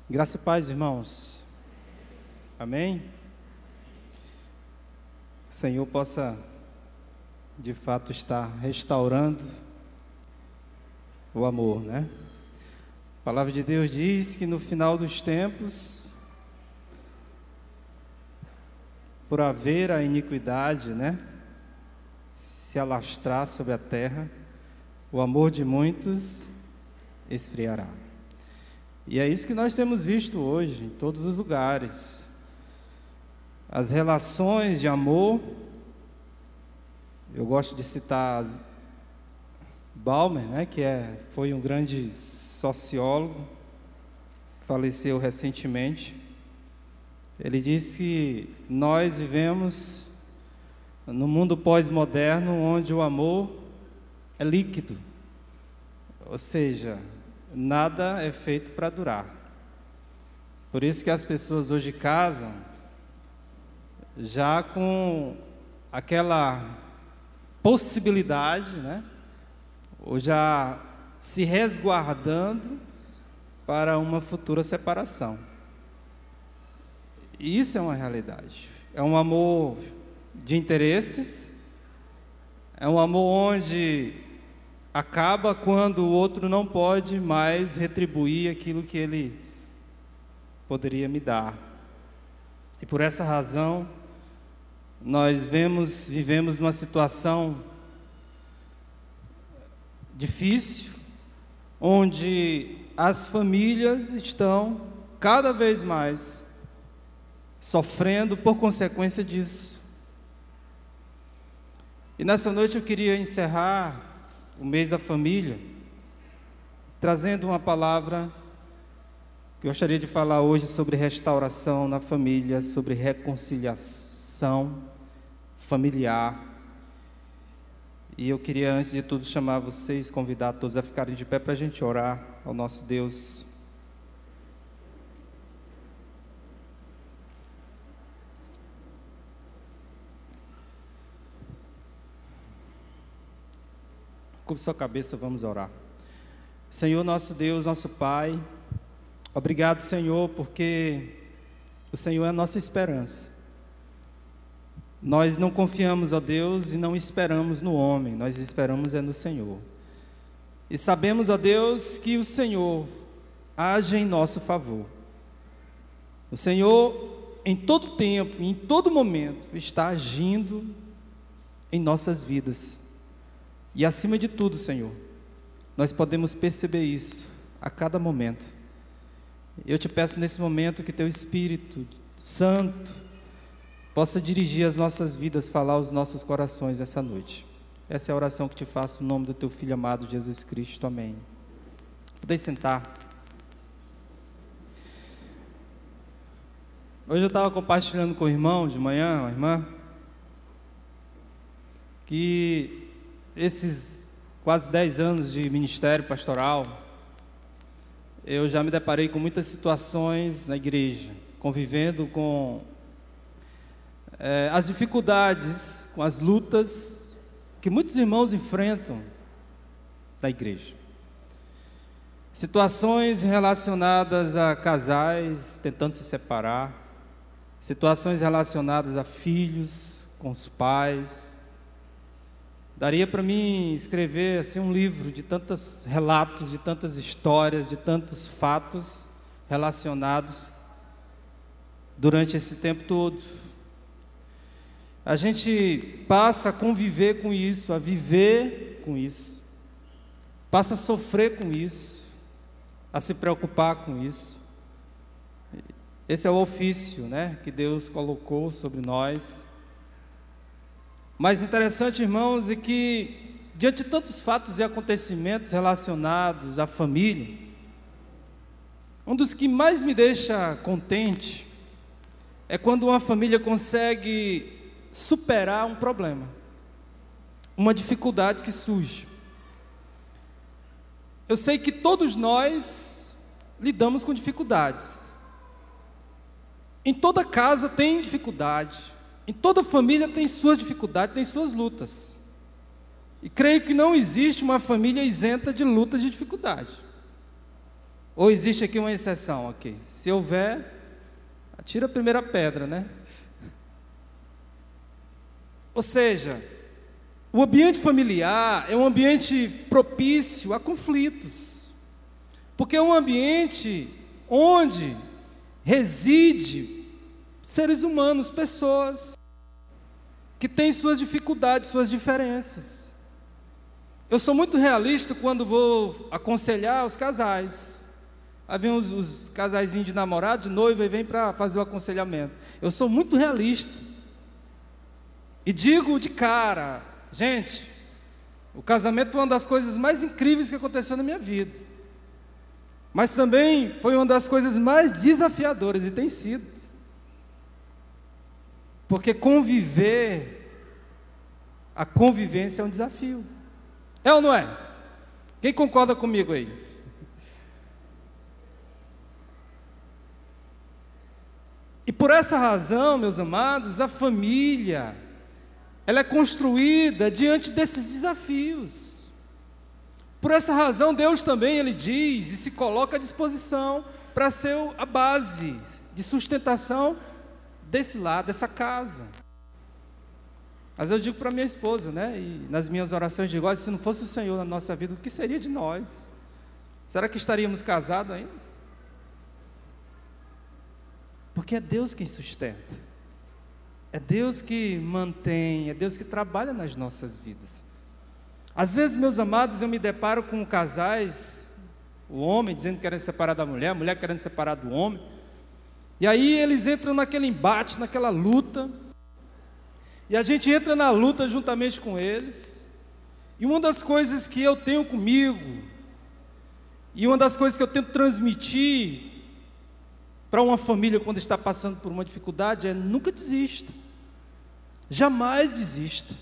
Graça e paz, irmãos. Amém? O Senhor possa, de fato, estar restaurando o amor, né? A palavra de Deus diz que no final dos tempos, por haver a iniquidade, né, se alastrar sobre a terra, o amor de muitos esfriará. E é isso que nós temos visto hoje, em todos os lugares. As relações de amor, eu gosto de citar Balmer, né, que foi um grande sociólogo, faleceu recentemente. Ele disse que nós vivemos no mundo pós-moderno, onde o amor é líquido, ou seja, nada é feito para durar. Por isso que as pessoas hoje casam já com aquela possibilidade, né? Ou já se resguardando para uma futura separação. E isso é uma realidade. É um amor de interesses, é um amor onde acaba quando o outro não pode mais retribuir aquilo que ele poderia me dar. E por essa razão, nós vivemos numa situação difícil, onde as famílias estão cada vez mais sofrendo por consequência disso. E nessa noite eu queria encerrar o mês da família, trazendo uma palavra que eu gostaria de falar hoje sobre restauração na família, sobre reconciliação familiar. E eu queria, antes de tudo, chamar vocês, convidar todos a ficarem de pé para a gente orar ao nosso Deus. Curve sua cabeça, vamos orar. Senhor, nosso Deus, nosso Pai, obrigado, Senhor, porque o Senhor é a nossa esperança. Nós não confiamos, ó Deus, e não esperamos no homem, nós esperamos no Senhor. E sabemos, ó Deus, que o Senhor age em nosso favor. O Senhor, em todo tempo, em todo momento, está agindo em nossas vidas. E acima de tudo, Senhor, nós podemos perceber isso a cada momento. Eu te peço nesse momento que Teu Espírito Santo possa dirigir as nossas vidas, falar aos nossos corações essa noite. Essa é a oração que te faço no nome do Teu Filho amado, Jesus Cristo. Amém. Podem sentar. Hoje eu estava compartilhando com o irmão de manhã, uma irmã, que esses quase 10 anos de ministério pastoral, eu já me deparei com muitas situações na igreja, convivendo com as dificuldades, com as lutas que muitos irmãos enfrentam na igreja. Situações relacionadas a casais tentando se separar, situações relacionadas a filhos com os pais. Daria para mim escrever assim um livro de tantos relatos, de tantas histórias, de tantos fatos relacionados durante esse tempo todo. A gente passa a conviver com isso, a viver com isso, passa a sofrer com isso, a se preocupar com isso. Esse é o ofício, né, que Deus colocou sobre nós. Mas interessante, irmãos, é que diante de tantos fatos e acontecimentos relacionados à família, um dos que mais me deixa contente é quando uma família consegue superar um problema, uma dificuldade que surge. Eu sei que todos nós lidamos com dificuldades. Em toda casa tem dificuldade. Em toda família tem suas dificuldades, tem suas lutas. E creio que não existe uma família isenta de lutas e de dificuldade. Ou existe aqui uma exceção aqui? Se houver, atira a primeira pedra, né? Ou seja, o ambiente familiar é um ambiente propício a conflitos, porque é um ambiente onde reside seres humanos, pessoas, que têm suas dificuldades, suas diferenças. Eu sou muito realista quando vou aconselhar os casais. Aí vem os casaizinhos de namorado, de noiva, e vem para fazer o aconselhamento. Eu sou muito realista. E digo de cara, gente, o casamento foi uma das coisas mais incríveis que aconteceu na minha vida. Mas também foi uma das coisas mais desafiadoras, e tem sido. Porque a convivência é um desafio. É ou não é? Quem concorda comigo aí? E por essa razão, meus amados, a família, ela é construída diante desses desafios. Por essa razão, Deus também, Ele diz e se coloca à disposição para ser a base de sustentação desse lar, dessa casa. Mas eu digo para minha esposa, né, e nas minhas orações digo, olha, se não fosse o Senhor na nossa vida, o que seria de nós? Será que estaríamos casados ainda? Porque é Deus quem sustenta, é Deus que mantém, é Deus que trabalha nas nossas vidas. Às vezes, meus amados, eu me deparo com casais, o homem dizendo que quer se separar da mulher, a mulher querendo se separar do homem, e aí eles entram naquele embate, naquela luta, e a gente entra na luta juntamente com eles, e uma das coisas que eu tenho comigo, e uma das coisas que eu tento transmitir para uma família quando está passando por uma dificuldade é: nunca desista, jamais desista,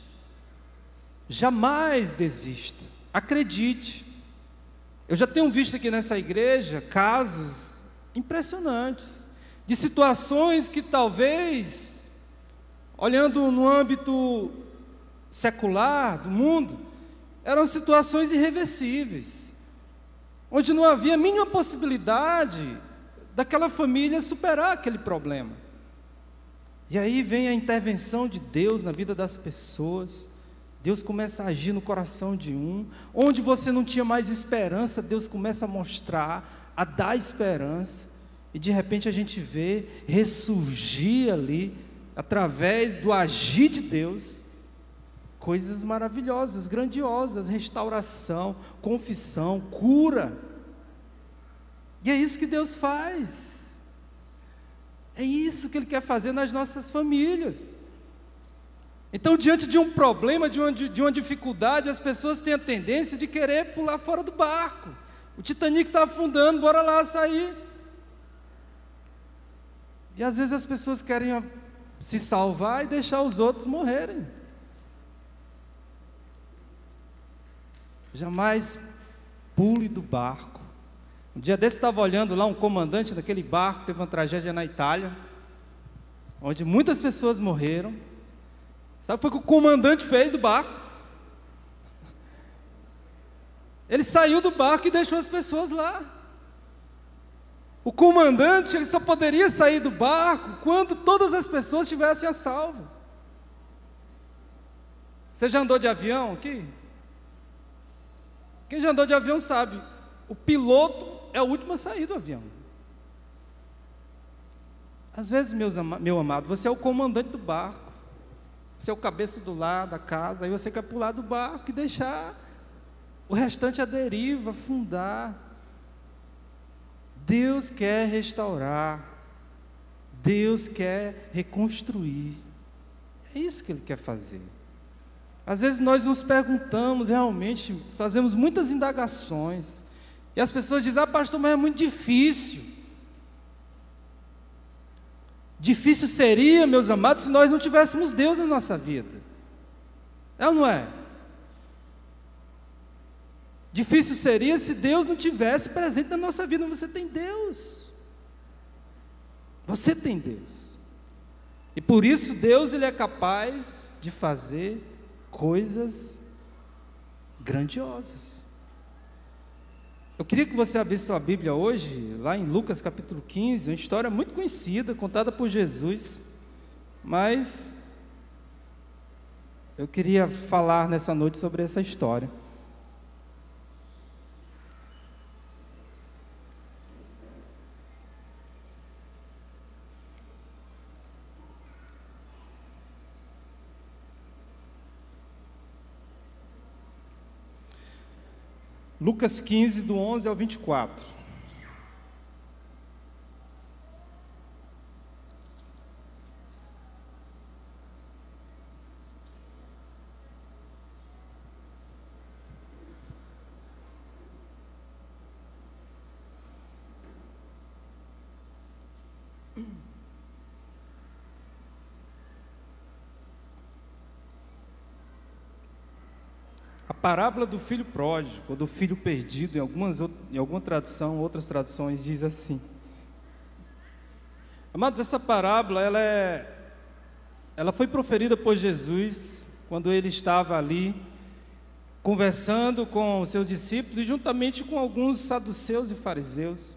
jamais desista, acredite. Eu já tenho visto aqui nessa igreja casos impressionantes, de situações que talvez, olhando no âmbito secular do mundo, eram situações irreversíveis, onde não havia a mínima possibilidade daquela família superar aquele problema. E aí vem a intervenção de Deus na vida das pessoas. Deus começa a agir no coração de um. Onde você não tinha mais esperança, Deus começa a mostrar, a dar esperança. E de repente a gente vê ressurgir ali, através do agir de Deus, coisas maravilhosas, grandiosas, restauração, confissão, cura. E é isso que Deus faz, é isso que Ele quer fazer nas nossas famílias. Então, diante de um problema, de uma dificuldade, as pessoas têm a tendência de querer pular fora do barco. O Titanic está afundando, bora lá sair. E às vezes as pessoas querem se salvar e deixar os outros morrerem. Jamais pule do barco. Um dia desse estava olhando lá um comandante daquele barco, teve uma tragédia na Itália, onde muitas pessoas morreram. Sabe o que o comandante fez do barco? Ele saiu do barco e deixou as pessoas lá. O comandante, ele só poderia sair do barco quando todas as pessoas estivessem a salvo. Você já andou de avião aqui? Quem já andou de avião sabe, o piloto é o último a sair do avião. Às vezes, meu amado, você é o comandante do barco, você é o cabeça do lar, da casa, aí você quer pular do barco e deixar o restante à deriva, afundar. Deus quer restaurar, Deus quer reconstruir, é isso que Ele quer fazer. Às vezes nós nos perguntamos realmente, fazemos muitas indagações, e as pessoas dizem: ah, pastor, mas é muito difícil. Difícil seria, meus amados, se nós não tivéssemos Deus na nossa vida. É ou não é? Difícil seria se Deus não tivesse presente na nossa vida. Você tem Deus. Você tem Deus. E por isso Deus, Ele é capaz de fazer coisas grandiosas. Eu queria que você abrisse sua Bíblia hoje, lá em Lucas capítulo 15, uma história muito conhecida, contada por Jesus, mas eu queria falar nessa noite sobre essa história. Lucas 15, do 11 ao 24. A parábola do filho pródigo, ou do filho perdido, em alguma tradução, outras traduções, diz assim. Amados, essa parábola, ela foi proferida por Jesus, quando ele estava ali, conversando com os seus discípulos, e juntamente com alguns saduceus e fariseus.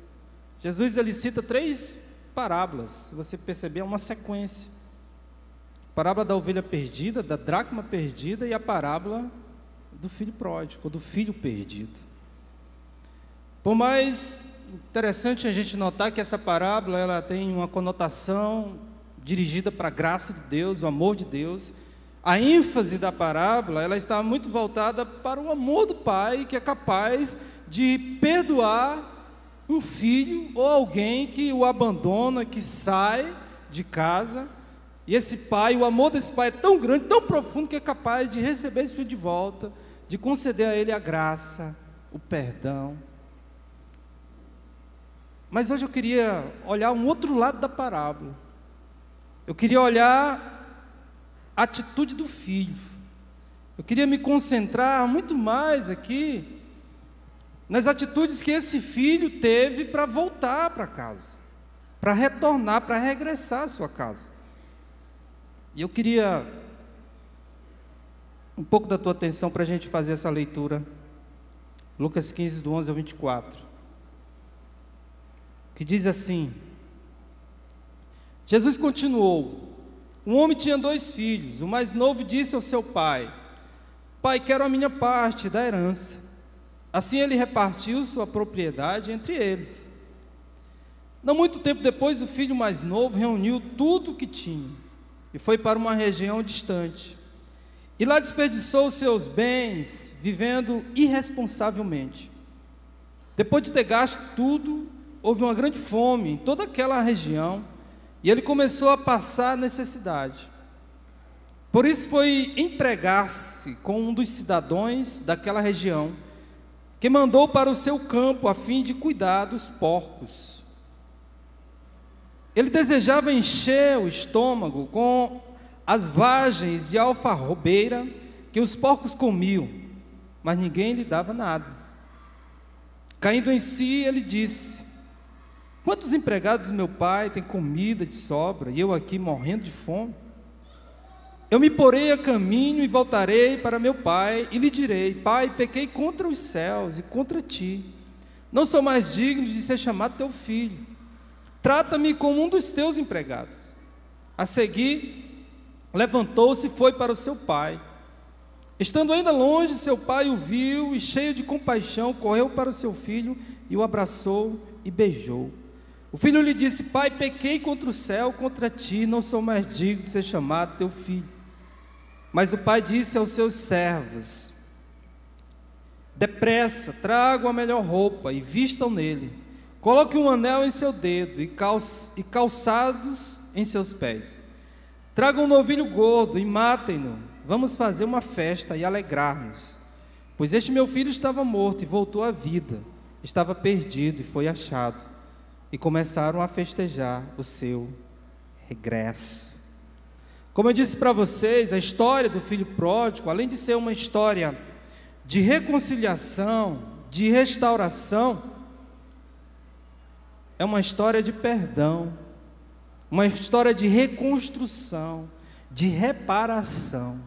Jesus, ele cita 3 parábolas, se você perceber, é uma sequência. A parábola da ovelha perdida, da dracma perdida, e a parábola do filho pródigo, ou do filho perdido. Por mais interessante a gente notar que essa parábola, ela tem uma conotação dirigida para a graça de Deus, o amor de Deus. A ênfase da parábola, ela está muito voltada para o amor do pai, que é capaz de perdoar um filho ou alguém que o abandona, que sai de casa. E esse pai, o amor desse pai é tão grande, tão profundo, que é capaz de receber esse filho de volta, de conceder a ele a graça, o perdão. Mas hoje eu queria olhar um outro lado da parábola. Eu queria olhar a atitude do filho. Eu queria me concentrar muito mais aqui nas atitudes que esse filho teve para voltar para casa, para retornar, para regressar à sua casa. E eu queria um pouco da tua atenção para a gente fazer essa leitura. Lucas 15, do 11 ao 24. Que diz assim: Jesus continuou: um homem tinha 2 filhos. O mais novo disse ao seu pai: Pai, quero a minha parte da herança. Assim ele repartiu sua propriedade entre eles. Não muito tempo depois, o filho mais novo reuniu tudo o que tinha e foi para uma região distante. E lá desperdiçou seus bens, vivendo irresponsavelmente. Depois de ter gasto tudo, houve uma grande fome em toda aquela região, e ele começou a passar necessidade. Por isso foi empregar-se com um dos cidadãos daquela região, que mandou para o seu campo a fim de cuidar dos porcos. Ele desejava encher o estômago com as vagens de alfarrobeira que os porcos comiam, mas ninguém lhe dava nada. Caindo em si, ele disse: quantos empregados do meu pai têm comida de sobra, e eu aqui morrendo de fome? Eu me porei a caminho e voltarei para meu pai, e lhe direi: Pai, pequei contra os céus e contra ti. Não sou mais digno de ser chamado teu filho. Trata-me como um dos teus empregados. A seguir, levantou-se e foi para o seu pai. Estando ainda longe, seu pai o viu e, cheio de compaixão, correu para o seu filho e o abraçou e beijou. O filho lhe disse: Pai, pequei contra o céu, contra ti, não sou mais digno de ser chamado teu filho. Mas o pai disse aos seus servos: depressa, tragam a melhor roupa e vistam nele. Coloquem um anel em seu dedo e calçados em seus pés. Tragam um novilho gordo e matem-no. Vamos fazer uma festa e alegrar-nos. Pois este meu filho estava morto e voltou à vida. Estava perdido e foi achado. E começaram a festejar o seu regresso. Como eu disse para vocês, a história do filho pródigo, além de ser uma história de reconciliação, de restauração, é uma história de perdão, uma história de reconstrução, de reparação.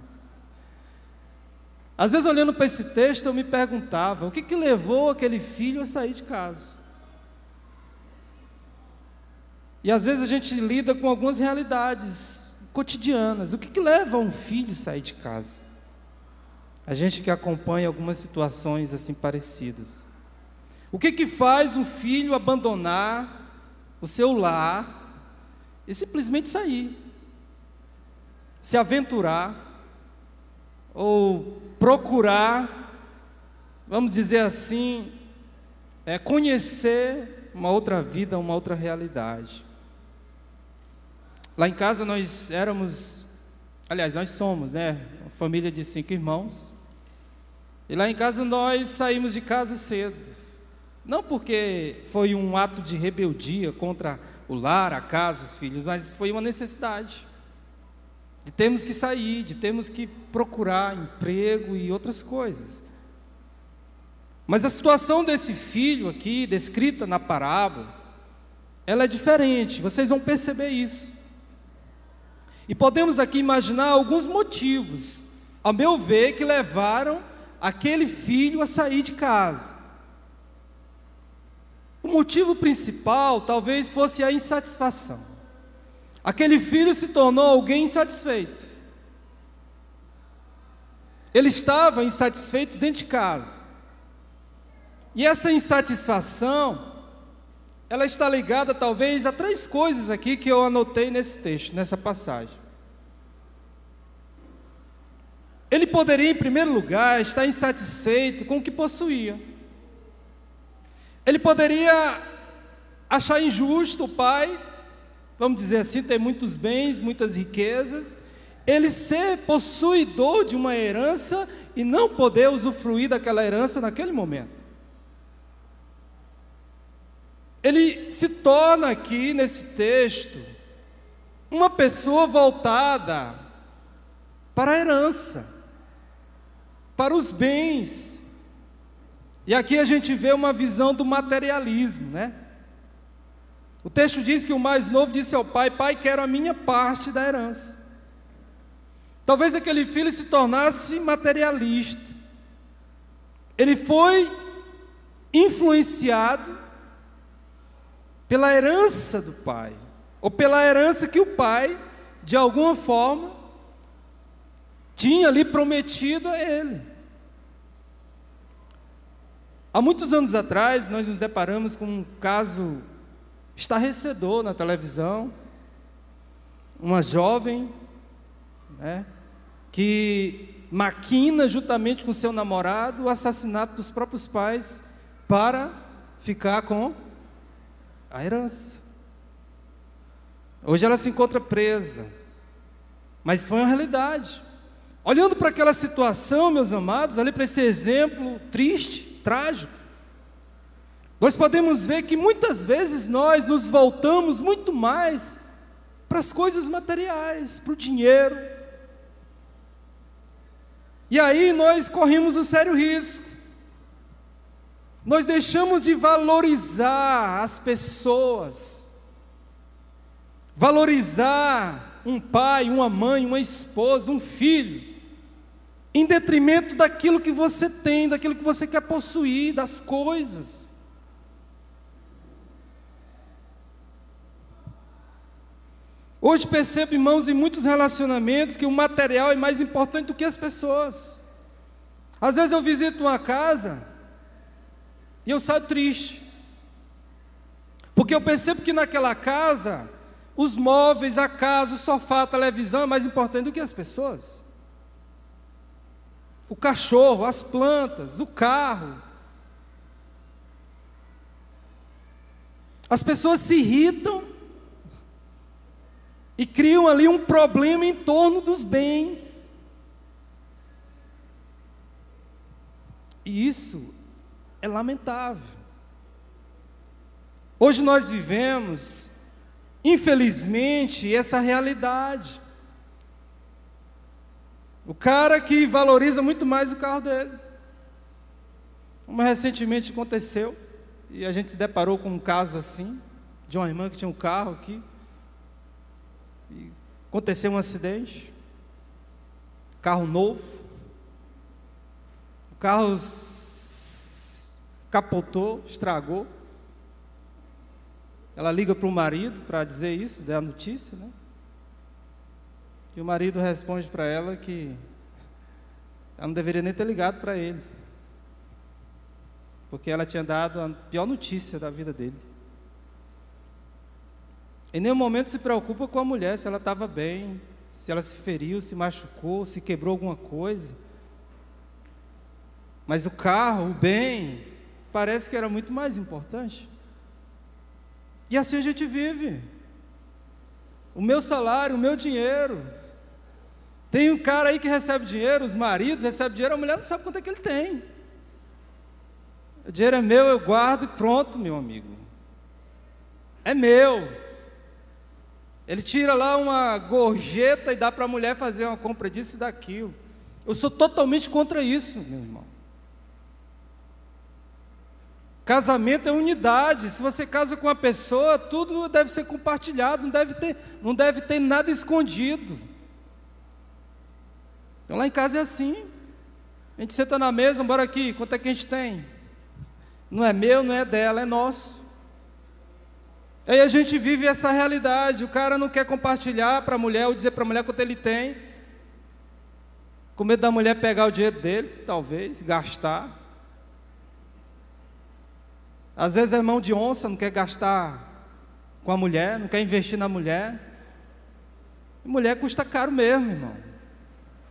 Às vezes, olhando para esse texto, eu me perguntava, o que que levou aquele filho a sair de casa? E às vezes a gente lida com algumas realidades cotidianas. O que que leva um filho a sair de casa? A gente que acompanha algumas situações assim parecidas. O que que faz um filho abandonar o seu lar e simplesmente sair? Se aventurar ou procurar, vamos dizer assim, conhecer uma outra vida, uma outra realidade. Lá em casa nós somos, uma família de 5 irmãos. E lá em casa nós saímos de casa cedo. Não porque foi um ato de rebeldia contra o lar, a casa, os filhos, mas foi uma necessidade. De termos que sair, de termos que procurar emprego e outras coisas. Mas a situação desse filho aqui, descrita na parábola, ela é diferente, vocês vão perceber isso. E podemos aqui imaginar alguns motivos, ao meu ver, que levaram aquele filho a sair de casa. O motivo principal talvez fosse a insatisfação. Aquele filho se tornou alguém insatisfeito. Ele estava insatisfeito dentro de casa. E essa insatisfação, ela está ligada talvez a 3 coisas aqui que eu anotei nesse texto, nessa passagem. Ele poderia, em primeiro lugar, estar insatisfeito com o que possuía. Ele poderia achar injusto o pai, vamos dizer assim, ter muitos bens, muitas riquezas, ele ser possuidor de uma herança e não poder usufruir daquela herança naquele momento. Ele se torna aqui, nesse texto, uma pessoa voltada para a herança, para os bens. E aqui a gente vê uma visão do materialismo, O texto diz que o mais novo disse ao pai: pai, quero a minha parte da herança. Talvez aquele filho se tornasse materialista. Ele foi influenciado pela herança do pai, ou pela herança que o pai, de alguma forma, tinha ali prometido a ele. Há muitos anos atrás, nós nos deparamos com um caso estarrecedor na televisão. Uma jovem, que maquina juntamente com seu namorado o assassinato dos próprios pais para ficar com a herança. Hoje ela se encontra presa, mas foi uma realidade. Olhando para aquela situação, meus amados, ali para esse exemplo triste, trágico, nós podemos ver que muitas vezes nós nos voltamos muito mais para as coisas materiais, para o dinheiro. E aí nós corremos um sério risco. Nós deixamos de valorizar as pessoas, valorizar um pai, uma mãe, uma esposa, um filho, em detrimento daquilo que você tem, daquilo que você quer possuir, das coisas. Hoje percebo, irmãos, em muitos relacionamentos, que o material é mais importante do que as pessoas. Às vezes eu visito uma casa e eu saio triste, porque eu percebo que naquela casa, os móveis, a casa, o sofá, a televisão é mais importante do que as pessoas. O cachorro, as plantas, o carro. As pessoas se irritam e criam ali um problema em torno dos bens. E isso é lamentável. Hoje nós vivemos, infelizmente, essa realidade. O cara que valoriza muito mais o carro dele. Como recentemente aconteceu, e a gente se deparou com um caso assim, de uma irmã que tinha um carro aqui, e aconteceu um acidente, carro novo, carro capotou, estragou. Ela liga para o marido para dizer isso, dar a notícia, né? E o marido responde para ela que ela não deveria nem ter ligado para ele, porque ela tinha dado a pior notícia da vida dele. Em nenhum momento se preocupa com a mulher, se ela estava bem, se ela se feriu, se machucou, se quebrou alguma coisa. Mas o carro, o bem, parece que era muito mais importante. E assim a gente vive. O meu salário, o meu dinheiro. Tem um cara aí que recebe dinheiro, os maridos recebem dinheiro, a mulher não sabe quanto é que ele tem. O dinheiro é meu, eu guardo e pronto, meu amigo. É meu. Ele tira lá uma gorjeta e dá para a mulher fazer uma compra disso e daquilo. Eu sou totalmente contra isso, meu irmão. Casamento é unidade. Se você casa com uma pessoa, tudo deve ser compartilhado, não deve ter nada escondido. Então lá em casa é assim. A gente senta na mesa, bora aqui, quanto é que a gente tem? Não é meu, não é dela, é nosso. Aí a gente vive essa realidade. O cara não quer compartilhar para a mulher, ou dizer para a mulher quanto ele tem, com medo da mulher pegar o dinheiro dele, talvez, gastar. Às vezes é mão de onça, não quer gastar com a mulher, não quer investir na mulher. E mulher custa caro mesmo, irmão.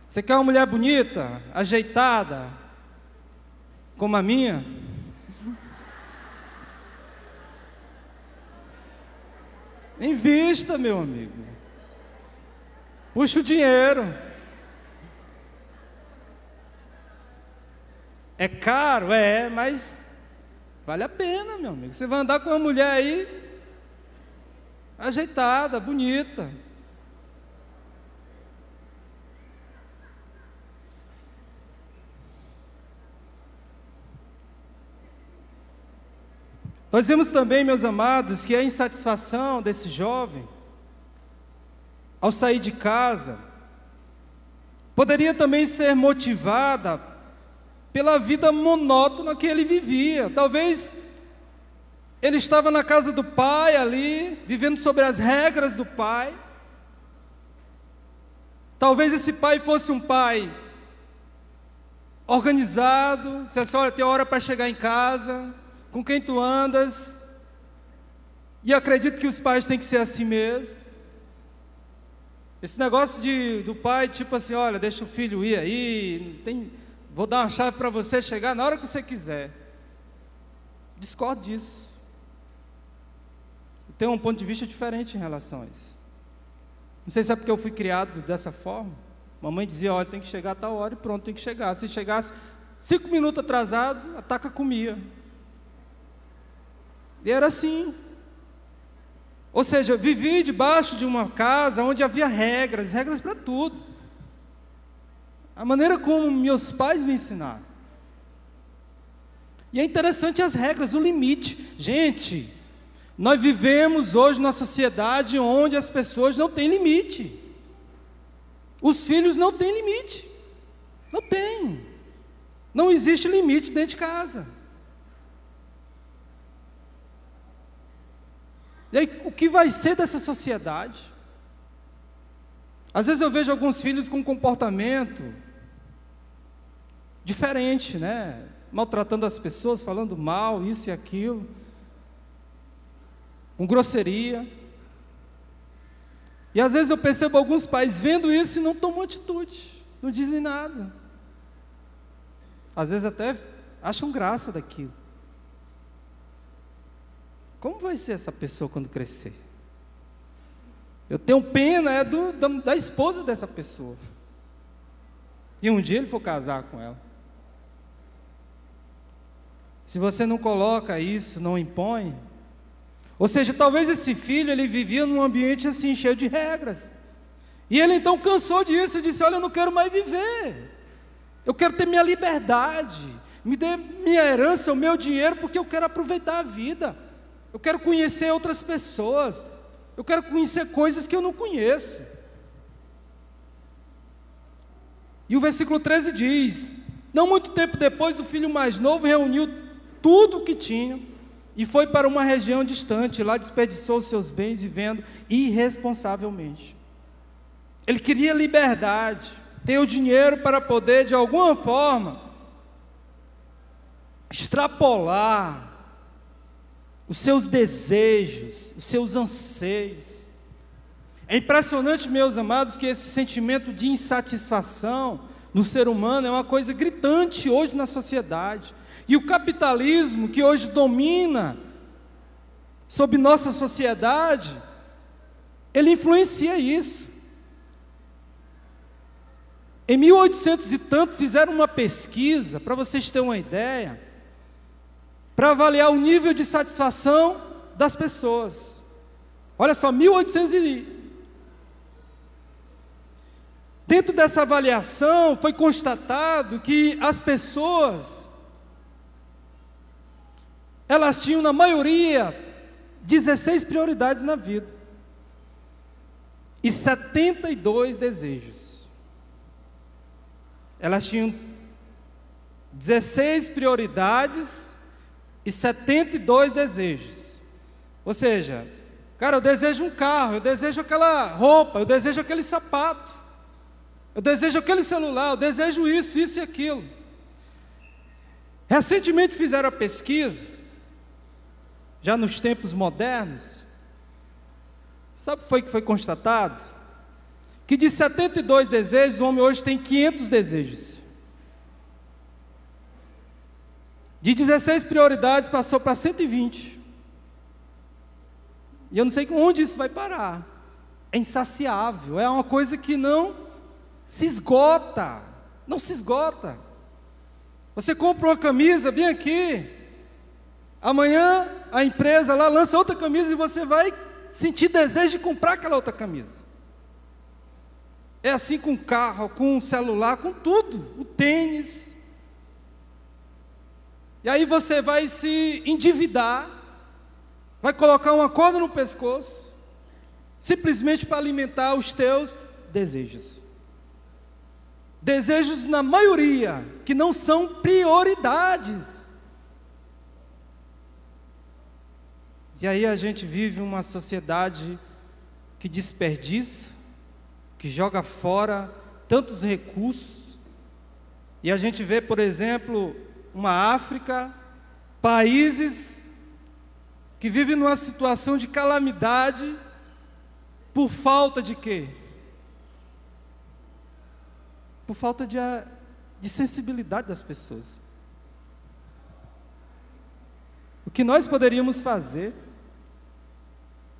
Você quer uma mulher bonita, ajeitada, como a minha? Invista, meu amigo. Puxa o dinheiro. É caro? É, mas vale a pena, meu amigo. Você vai andar com uma mulher aí, ajeitada, bonita. Nós vemos também, meus amados, que a insatisfação desse jovem, ao sair de casa, poderia também ser motivada pela vida monótona que ele vivia. Talvez ele estava na casa do pai ali, vivendo sobre as regras do pai. Talvez esse pai fosse um pai organizado, dissesse: olha, tem hora para chegar em casa, com quem tu andas. E acredito que os pais têm que ser assim mesmo. Esse negócio do pai, tipo assim: olha, deixa o filho ir aí, vou dar uma chave para você chegar na hora que você quiser. Discordo disso. Eu tenho um ponto de vista diferente em relação a isso. Não sei se é porque eu fui criado dessa forma. Mamãe dizia: olha, tem que chegar a tal hora e pronto, tem que chegar. Se chegasse 5 minutos atrasado, a taca comia. E era assim. Ou seja, vivi debaixo de uma casa onde havia regras para tudo. A maneira como meus pais me ensinaram. E é interessante as regras, o limite. Gente, nós vivemos hoje numa sociedade onde as pessoas não têm limite. Os filhos não têm limite. Não tem. Não existe limite dentro de casa. E aí, o que vai ser dessa sociedade? Às vezes eu vejo alguns filhos com comportamento diferente, né? Maltratando as pessoas, falando mal, isso e aquilo, com grosseria. E às vezes eu percebo alguns pais vendo isso e não tomam atitude, não dizem nada. Às vezes até acham graça daquilo. Como vai ser essa pessoa quando crescer? Eu tenho pena da esposa dessa pessoa. E um dia ele for casar com ela. Se você não coloca isso, não impõe. Ou seja, talvez esse filho, ele vivia num ambiente assim, cheio de regras. E ele então cansou disso e disse: olha, eu não quero mais viver. Eu quero ter minha liberdade. Me dê minha herança, o meu dinheiro, porque eu quero aproveitar a vida. Eu quero conhecer outras pessoas. Eu quero conhecer coisas que eu não conheço. E o versículo 13 diz: Não muito tempo depois, o filho mais novo reuniu tudo o que tinha e foi para uma região distante. Lá desperdiçou seus bens vivendo irresponsavelmente. Ele queria liberdade, ter o dinheiro para poder, de alguma forma, extrapolar os seus desejos, os seus anseios. É impressionante, meus amados, que esse sentimento de insatisfação no ser humano é uma coisa gritante hoje na sociedade. E o capitalismo que hoje domina sobre nossa sociedade, ele influencia isso. Em 1800 e tanto fizeram uma pesquisa, para vocês terem uma ideia, para avaliar o nível de satisfação das pessoas. Olha só, 1800 e... Dentro dessa avaliação foi constatado que as pessoas, elas tinham na maioria 16 prioridades na vida e 72 desejos. Elas tinham 16 prioridades e 72 desejos. Ou seja, cara, eu desejo um carro, eu desejo aquela roupa, eu desejo aquele sapato, eu desejo aquele celular, eu desejo isso, isso e aquilo. Recentemente fizeram a pesquisa, já nos tempos modernos. Sabe o que foi constatado? Que de 72 desejos, o homem hoje tem 500 desejos. De 16 prioridades passou para 120. E eu não sei onde isso vai parar. É insaciável, é uma coisa que não se esgota, não se esgota. Você compra uma camisa bem aqui, amanhã a empresa lá lança outra camisa e você vai sentir desejo de comprar aquela outra camisa. É assim com o carro, com o celular, com tudo, o tênis. E aí você vai se endividar, vai colocar uma corda no pescoço, simplesmente para alimentar os teus desejos. Desejos, na maioria, que não são prioridades. E aí a gente vive uma sociedade que desperdiça, que joga fora tantos recursos. E a gente vê, por exemplo, uma África, países que vivem numa situação de calamidade por falta de quê? Por falta de sensibilidade das pessoas. O que nós poderíamos fazer,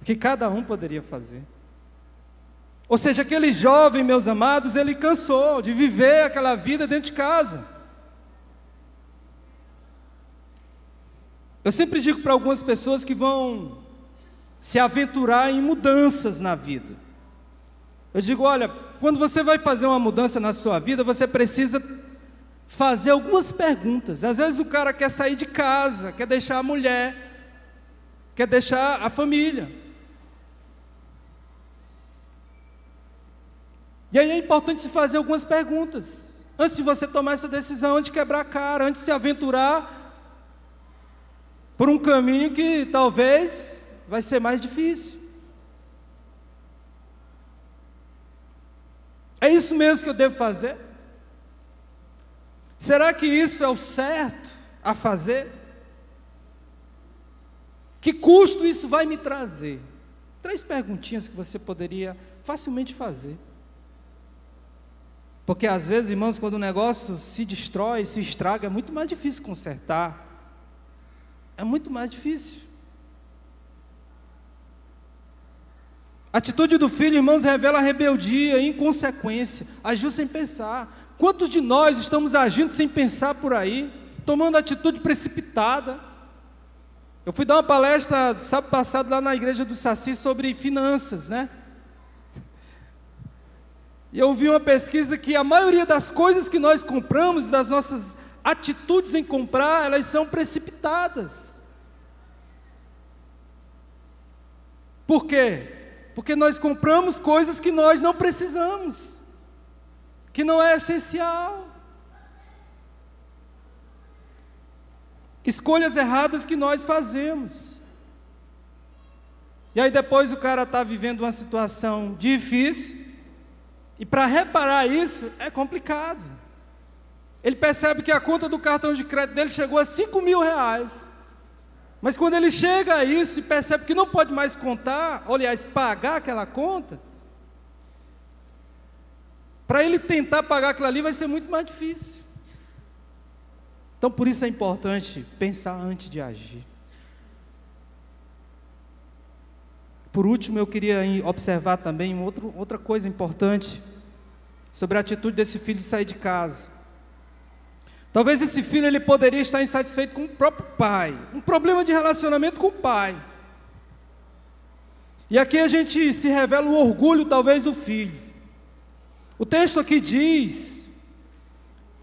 o que cada um poderia fazer. Ou seja, aquele jovem, meus amados, ele cansou de viver aquela vida dentro de casa. Eu sempre digo para algumas pessoas que vão se aventurar em mudanças na vida. Eu digo, olha, quando você vai fazer uma mudança na sua vida, você precisa fazer algumas perguntas. Às vezes o cara quer sair de casa, quer deixar a mulher, quer deixar a família. E aí é importante se fazer algumas perguntas, antes de você tomar essa decisão, antes de quebrar a cara, antes de se aventurar por um caminho que talvez vai ser mais difícil. É isso mesmo que eu devo fazer? Será que isso é o certo a fazer? Que custo isso vai me trazer? 3 perguntinhas que você poderia facilmente fazer. Porque às vezes, irmãos, quando o negócio se destrói, se estraga, é muito mais difícil consertar. É muito mais difícil. A atitude do filho, irmãos, revela rebeldia, inconsequência, agiu sem pensar. Quantos de nós estamos agindo sem pensar por aí, tomando atitude precipitada? Eu fui dar uma palestra sábado passado lá na igreja do Saci sobre finanças, né? E eu vi uma pesquisa que a maioria das coisas que nós compramos, das nossas atitudes em comprar, elas são precipitadas. Por quê? Porque nós compramos coisas que nós não precisamos, que não é essencial. escolhas erradas que nós fazemos. E aí depois o cara está vivendo uma situação difícil, e para reparar isso é complicado. Ele percebe que a conta do cartão de crédito dele chegou a R$ 5.000, mas quando ele chega a isso e percebe que não pode mais contar, ou, aliás, pagar aquela conta, para ele tentar pagar aquilo ali vai ser muito mais difícil. Então por isso é importante pensar antes de agir. Por último, eu queria observar também outra coisa importante sobre a atitude desse filho de sair de casa. Talvez esse filho ele poderia estar insatisfeito com o próprio pai, um problema de relacionamento com o pai. E aqui a gente se revela o orgulho talvez do filho. O texto aqui diz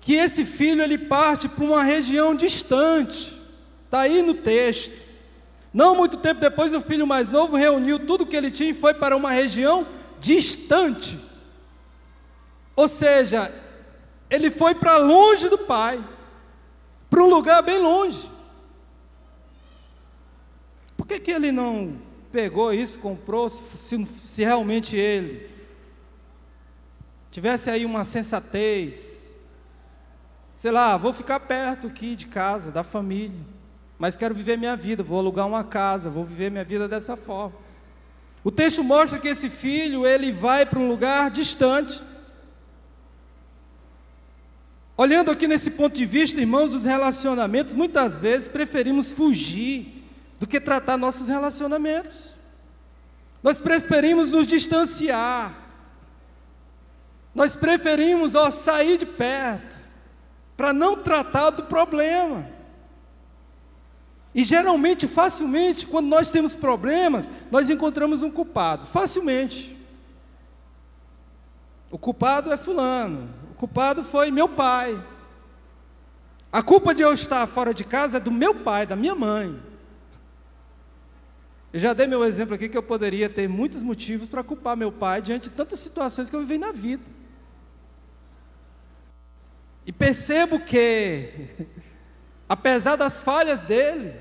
que esse filho ele parte para uma região distante, está aí no texto. Não muito tempo depois, o filho mais novo reuniu tudo que ele tinha e foi para uma região distante. Ou seja, ele foi para longe do pai, para um lugar bem longe. Por que ele não pegou isso, comprou, se realmente ele tivesse aí uma sensatez, sei lá, vou ficar perto aqui de casa, da família, mas quero viver minha vida, vou alugar uma casa, vou viver minha vida dessa forma. O texto mostra que esse filho, ele vai para um lugar distante. Olhando aqui nesse ponto de vista, irmãos, dos relacionamentos, muitas vezes preferimos fugir do que tratar nossos relacionamentos. Nós preferimos nos distanciar. Nós preferimos sair de perto, para não tratar do problema. E geralmente, facilmente, quando nós temos problemas, nós encontramos um culpado, facilmente. O culpado é fulano, o culpado foi meu pai. A culpa de eu estar fora de casa é do meu pai, da minha mãe. Eu já dei meu exemplo aqui que eu poderia ter muitos motivos para culpar meu pai diante de tantas situações que eu vivi na vida. E percebo que, apesar das falhas dele,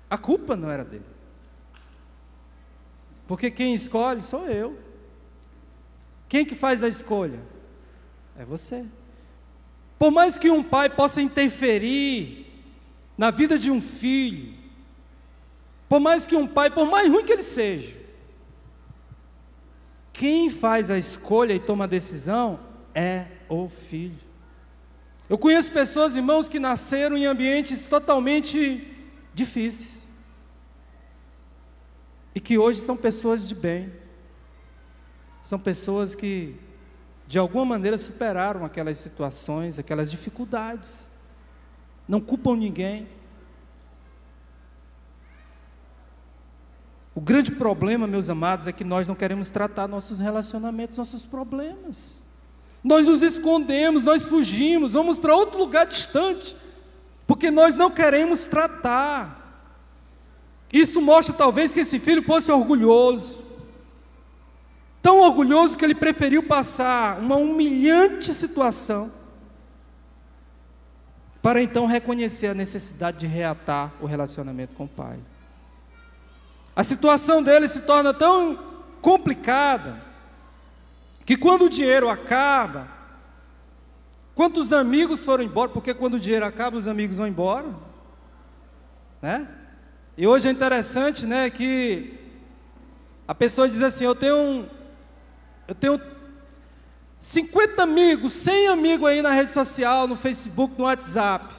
a culpa não era dele. Porque quem escolhe sou eu. Quem que faz a escolha? É você. Por mais que um pai possa interferir na vida de um filho, por mais que um pai, por mais ruim que ele seja, quem faz a escolha e toma a decisão é o filho. Eu conheço pessoas, irmãos, que nasceram em ambientes totalmente difíceis e que hoje são pessoas de bem, são pessoas que de alguma maneira superaram aquelas situações, aquelas dificuldades, não culpam ninguém. O grande problema, meus amados, é que nós não queremos tratar nossos relacionamentos, nossos problemas. Nós nos escondemos, nós fugimos, vamos para outro lugar distante, porque nós não queremos tratar. Isso mostra talvez que esse filho fosse orgulhoso, tão orgulhoso que ele preferiu passar uma humilhante situação, para então reconhecer a necessidade de reatar o relacionamento com o pai. A situação dele se torna tão complicada, que quando o dinheiro acaba, quando os amigos foram embora, porque quando o dinheiro acaba, os amigos vão embora, né? E hoje é interessante, né, que a pessoa diz assim, eu tenho 50 amigos, 100 amigos aí na rede social, no Facebook, no WhatsApp.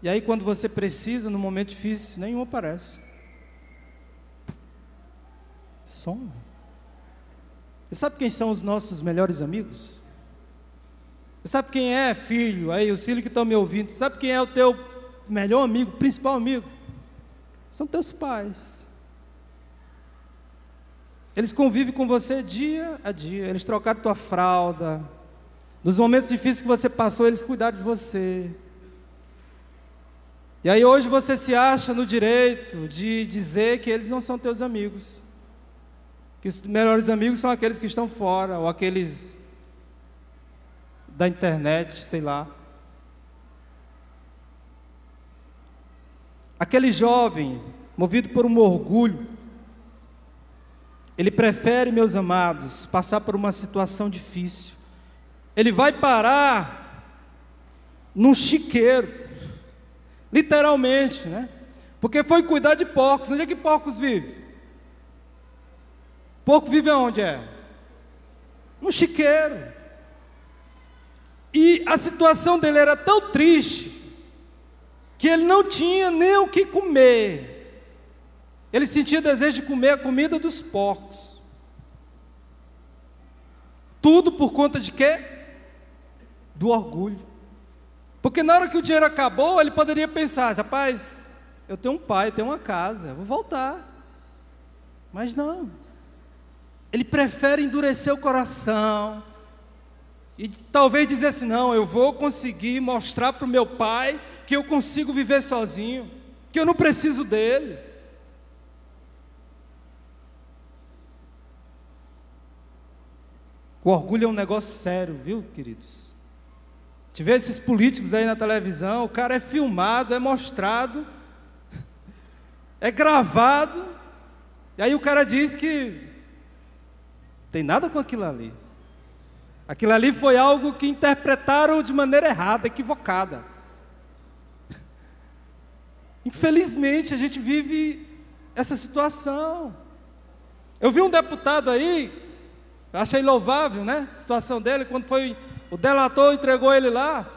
E aí quando você precisa, no momento difícil, nenhum aparece. Some. Você sabe quem são os nossos melhores amigos? Você sabe quem é, filho, aí os filhos que estão me ouvindo, você sabe quem é o teu melhor amigo, principal amigo? São teus pais. Eles convivem com você dia a dia, eles trocaram tua fralda, nos momentos difíceis que você passou, eles cuidaram de você. E aí hoje você se acha no direito de dizer que eles não são teus amigos, que os melhores amigos são aqueles que estão fora, ou aqueles da internet, sei lá. Aquele jovem, movido por um orgulho, ele prefere, meus amados, passar por uma situação difícil. Ele vai parar num chiqueiro, literalmente, né? Porque foi cuidar de porcos. Onde é que porcos vivem? Porco vive aonde é? No chiqueiro. E a situação dele era tão triste que ele não tinha nem o que comer. Ele sentia desejo de comer a comida dos porcos. Tudo por conta de quê? Do orgulho. Porque na hora que o dinheiro acabou, ele poderia pensar: rapaz, eu tenho um pai, tenho uma casa, eu vou voltar. Mas não. Ele prefere endurecer o coração e talvez dizer assim: não, eu vou conseguir mostrar para o meu pai que eu consigo viver sozinho, que eu não preciso dele. O orgulho é um negócio sério, viu, queridos? Te vê esses políticos aí na televisão, o cara é filmado, é mostrado, é gravado, e aí o cara diz que não tem nada com aquilo ali. Aquilo ali foi algo que interpretaram de maneira errada, equivocada. Infelizmente, a gente vive essa situação. Eu vi um deputado aí, achei louvável, né? A situação dele, quando foi o delator entregou ele lá,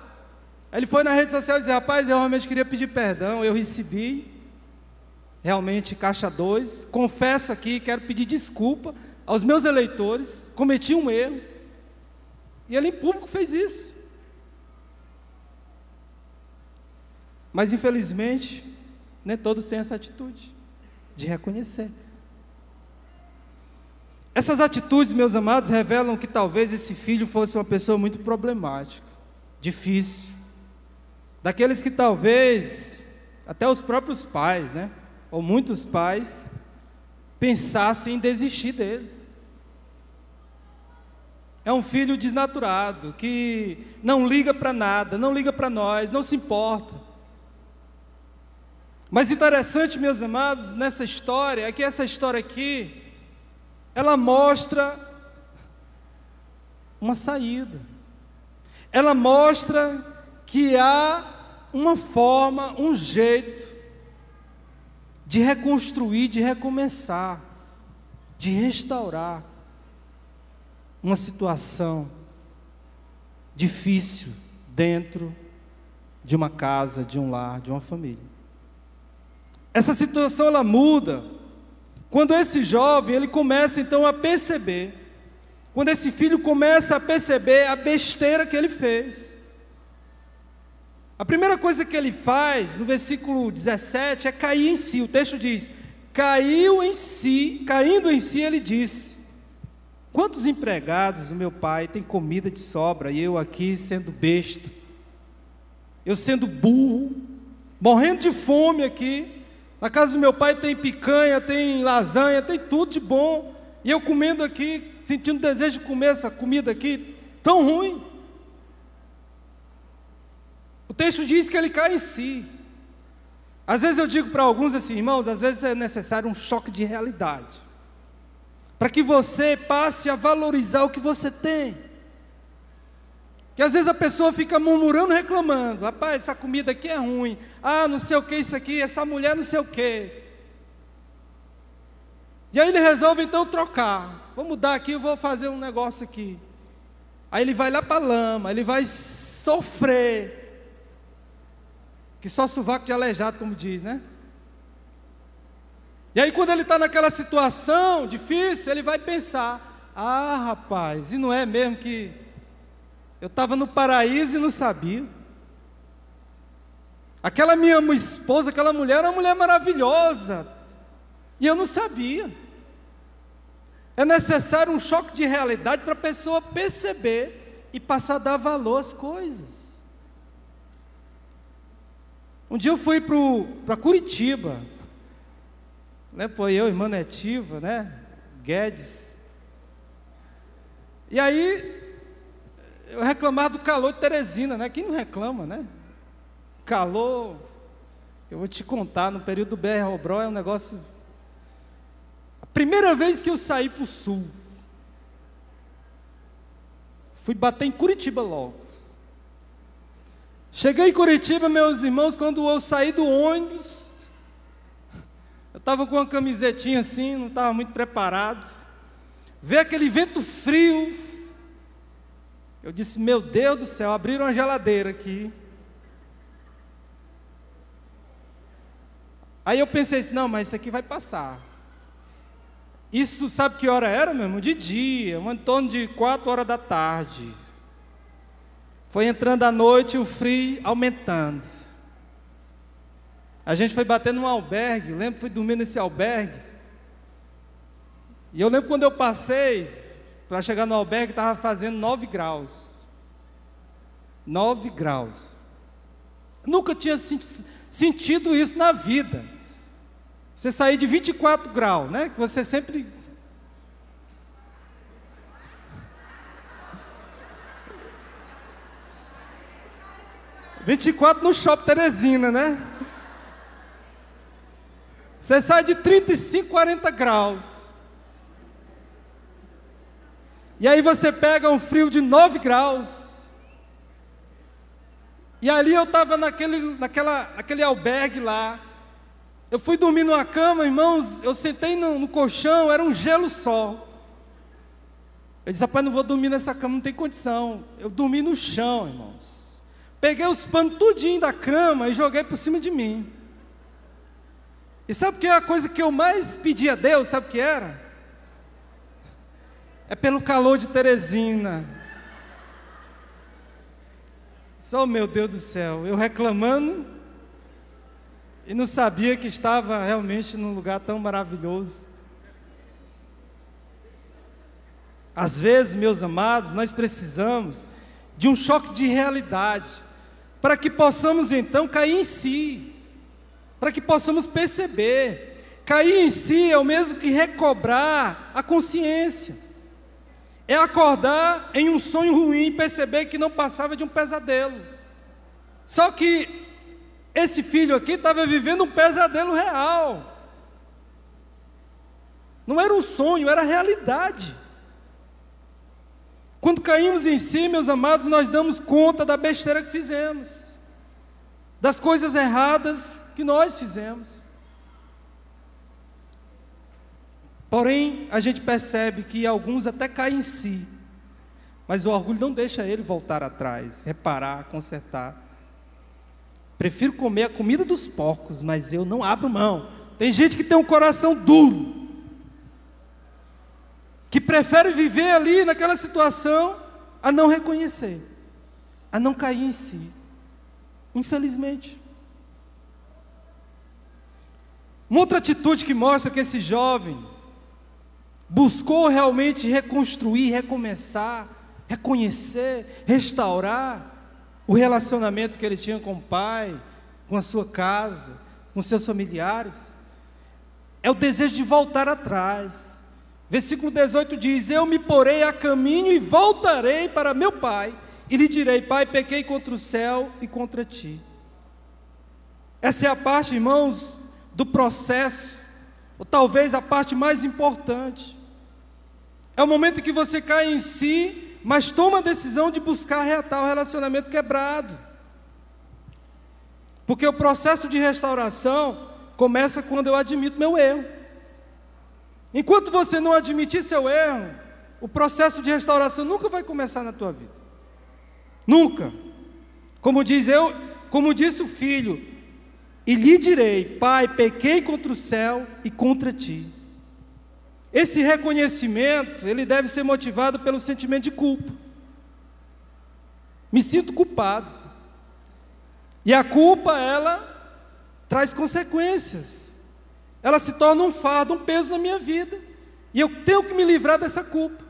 aí ele foi na rede social e disse: rapaz, eu realmente queria pedir perdão, eu recebi, realmente caixa 2, confesso aqui, quero pedir desculpa aos meus eleitores, cometi um erro. E ele em público fez isso. Mas infelizmente, nem todos têm essa atitude de reconhecer. Essas atitudes, meus amados, revelam que talvez esse filho fosse uma pessoa muito problemática, difícil, daqueles que talvez, até os próprios pais, né, ou muitos pais, pensassem em desistir dele. É um filho desnaturado, que não liga para nada, não liga para nós, não se importa. Mas interessante, meus amados, nessa história, é que essa história aqui, ela mostra uma saída. Ela mostra que há uma forma, um jeito de reconstruir, de recomeçar, de restaurar uma situação difícil dentro de uma casa, de um lar, de uma família. Essa situação ela muda quando esse jovem ele começa então a perceber, quando esse filho começa a perceber a besteira que ele fez. A primeira coisa que ele faz, no versículo 17, é cair em si. O texto diz: caiu em si, caindo em si, ele disse: quantos empregados o meu pai tem comida de sobra, e eu aqui sendo besta, eu sendo burro, morrendo de fome aqui. Na casa do meu pai tem picanha, tem lasanha, tem tudo de bom, e eu comendo aqui, sentindo desejo de comer essa comida aqui, tão ruim. O texto diz que ele cai em si. Às vezes eu digo para alguns assim: irmãos, às vezes é necessário um choque de realidade, para que você passe a valorizar o que você tem. Que às vezes a pessoa fica murmurando, reclamando: rapaz, essa comida aqui é ruim, não sei o que isso aqui, essa mulher não sei o que. E aí ele resolve então trocar: vou mudar aqui, eu vou fazer um negócio aqui. Aí ele vai lá para a lama, ele vai sofrer, que só sovaco de aleijado, como diz, né? E aí quando ele está naquela situação difícil, ele vai pensar: rapaz, e não é mesmo que eu estava no paraíso e não sabia? Aquela minha esposa, aquela mulher era uma mulher maravilhosa, e eu não sabia. É necessário um choque de realidade para a pessoa perceber e passar a dar valor às coisas. Um dia eu fui para Curitiba, né? Foi eu, irmã Netiva, né? Guedes. E aí eu reclamava do calor de Teresina, né? Quem não reclama, né? Calor, eu vou te contar, no período do BR-Obró é um negócio... A primeira vez que eu saí para o sul, fui bater em Curitiba logo. Cheguei em Curitiba, meus irmãos, quando eu saí do ônibus, eu estava com uma camisetinha assim, não estava muito preparado. Veio aquele vento frio. Eu disse, meu Deus do céu, abriram uma geladeira aqui. Aí eu pensei assim, não, mas isso aqui vai passar. Isso, sabe que hora era mesmo? De dia, em torno de 4 horas da tarde. Foi entrando a noite e o frio aumentando. A gente foi bater num albergue, lembro que fui dormir nesse albergue. E eu lembro quando eu passei, para chegar no albergue, estava fazendo 9 graus. 9 graus. Nunca tinha sentido isso na vida. Você sair de 24 graus, né? Que você sempre... ...24 no Shopping Teresina, né? Você sai de 35, 40 graus. E aí você pega um frio de 9 graus. E ali eu estava naquele albergue lá. Eu fui dormir numa cama, irmãos, eu sentei no colchão, era um gelo só. Eu disse, rapaz, não vou dormir nessa cama, não tem condição. Eu dormi no chão, irmãos. Peguei os panos tudinho da cama e joguei por cima de mim. E sabe o que é a coisa que eu mais pedi a Deus, sabe o que era? É pelo calor de Teresina. Só, meu Deus do céu, eu reclamando e não sabia que estava realmente num lugar tão maravilhoso. Às vezes, meus amados, nós precisamos de um choque de realidade, para que possamos então cair em si, para que possamos perceber. Cair em si é o mesmo que recobrar a consciência, é acordar em um sonho ruim e perceber que não passava de um pesadelo. Só que esse filho aqui estava vivendo um pesadelo real, não era um sonho, era realidade. Quando caímos em si, meus amados, nós damos conta da besteira que fizemos, das coisas erradas que nós fizemos. Porém, a gente percebe que alguns até caem em si, mas o orgulho não deixa ele voltar atrás, reparar, consertar. Prefiro comer a comida dos porcos, mas eu não abro mão. Tem gente que tem um coração duro, que prefere viver ali naquela situação, a não reconhecer, a não cair em si, infelizmente. Uma outra atitude que mostra que esse jovem buscou realmente reconstruir, recomeçar, reconhecer, restaurar o relacionamento que ele tinha com o pai, com a sua casa, com seus familiares, é o desejo de voltar atrás. Versículo 18 diz, eu me porei a caminho e voltarei para meu pai, e lhe direi, pai, pequei contra o céu e contra ti. Essa é a parte, irmãos, do processo, ou talvez a parte mais importante. É o momento em que você cai em si, mas toma a decisão de buscar reatar o relacionamento quebrado. Porque o processo de restauração começa quando eu admito meu erro. Enquanto você não admitir seu erro, o processo de restauração nunca vai começar na tua vida. Nunca. Como disse o filho, e lhe direi, pai, pequei contra o céu e contra ti. Esse reconhecimento, ele deve ser motivado pelo sentimento de culpa. Me sinto culpado. E a culpa, ela traz consequências. Ela se torna um fardo, um peso na minha vida. E eu tenho que me livrar dessa culpa.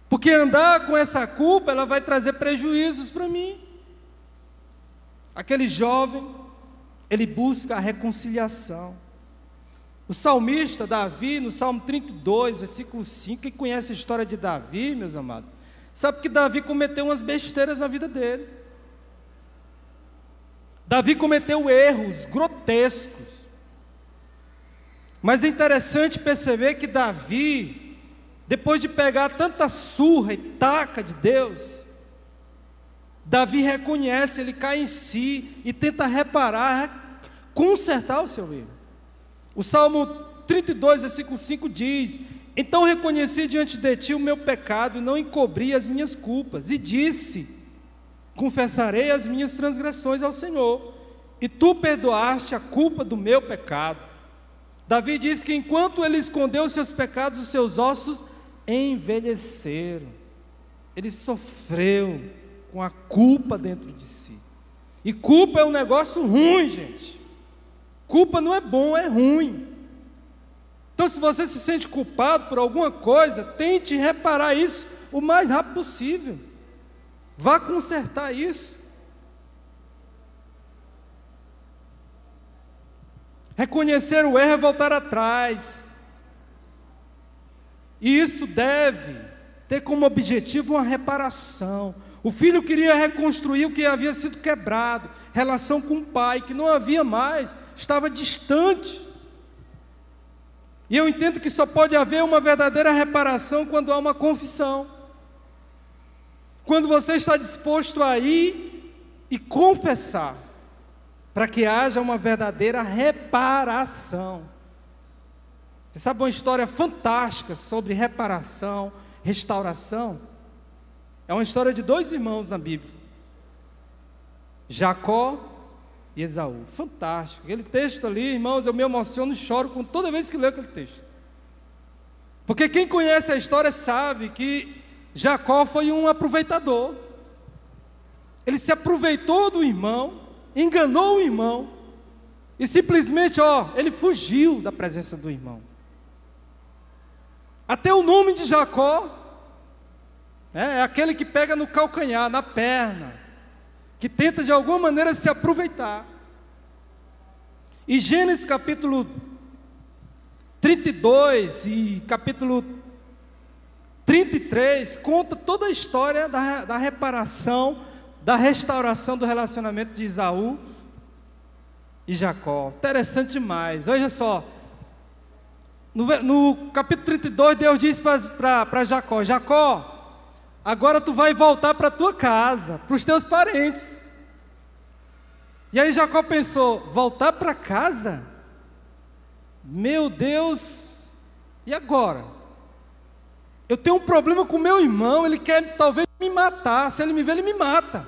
Porque andar com essa culpa, ela vai trazer prejuízos para mim. Aquele jovem, ele busca a reconciliação. O salmista Davi, no Salmo 32, versículo 5, quem conhece a história de Davi, meus amados, Sabe que Davi cometeu umas besteiras na vida dele. Davi cometeu erros grotescos. Mas é interessante perceber que Davi, depois de pegar tanta surra e taca de Deus, Davi reconhece, ele cai em si e tenta reparar, consertar o seu erro. O Salmo 32, versículo 5 diz: então reconheci diante de ti o meu pecado e não encobri as minhas culpas, e disse: confessarei as minhas transgressões ao Senhor, e tu perdoaste a culpa do meu pecado. Davi diz que enquanto ele escondeu os seus pecados, os seus ossos envelheceram. Ele sofreu com a culpa dentro de si. E culpa é um negócio ruim, gente. Culpa não é bom, é ruim. Então, se você se sente culpado por alguma coisa, tente reparar isso o mais rápido possível. Vá consertar isso. Reconhecer o erro é voltar atrás. E isso deve ter como objetivo uma reparação. O filho queria reconstruir o que havia sido quebrado, relação com o pai, que não havia mais, estava distante. E eu entendo que só pode haver uma verdadeira reparação quando há uma confissão. Quando você está disposto a ir e confessar, para que haja uma verdadeira reparação. Você sabe uma história fantástica sobre reparação, restauração? É uma história de dois irmãos na Bíblia, Jacó e Esaú. Fantástico, aquele texto ali, irmãos, eu me emociono e choro toda vez que leio aquele texto. Porque quem conhece a história sabe que Jacó foi um aproveitador. Ele se aproveitou do irmão, enganou o irmão, e simplesmente, ele fugiu da presença do irmão. Até o nome de Jacó é aquele que pega no calcanhar, na perna, que tenta de alguma maneira se aproveitar. E Gênesis capítulo 32 e capítulo 33 conta toda a história da reparação, da restauração do relacionamento de Esaú e Jacó. Interessante demais. Olha só, no capítulo 32 Deus diz para Jacó: Jacó, agora tu vai voltar para a tua casa, para os teus parentes. E aí Jacó pensou: voltar para casa? Meu Deus, e agora? Eu tenho um problema com meu irmão, ele quer talvez me matar, se ele me ver ele me mata.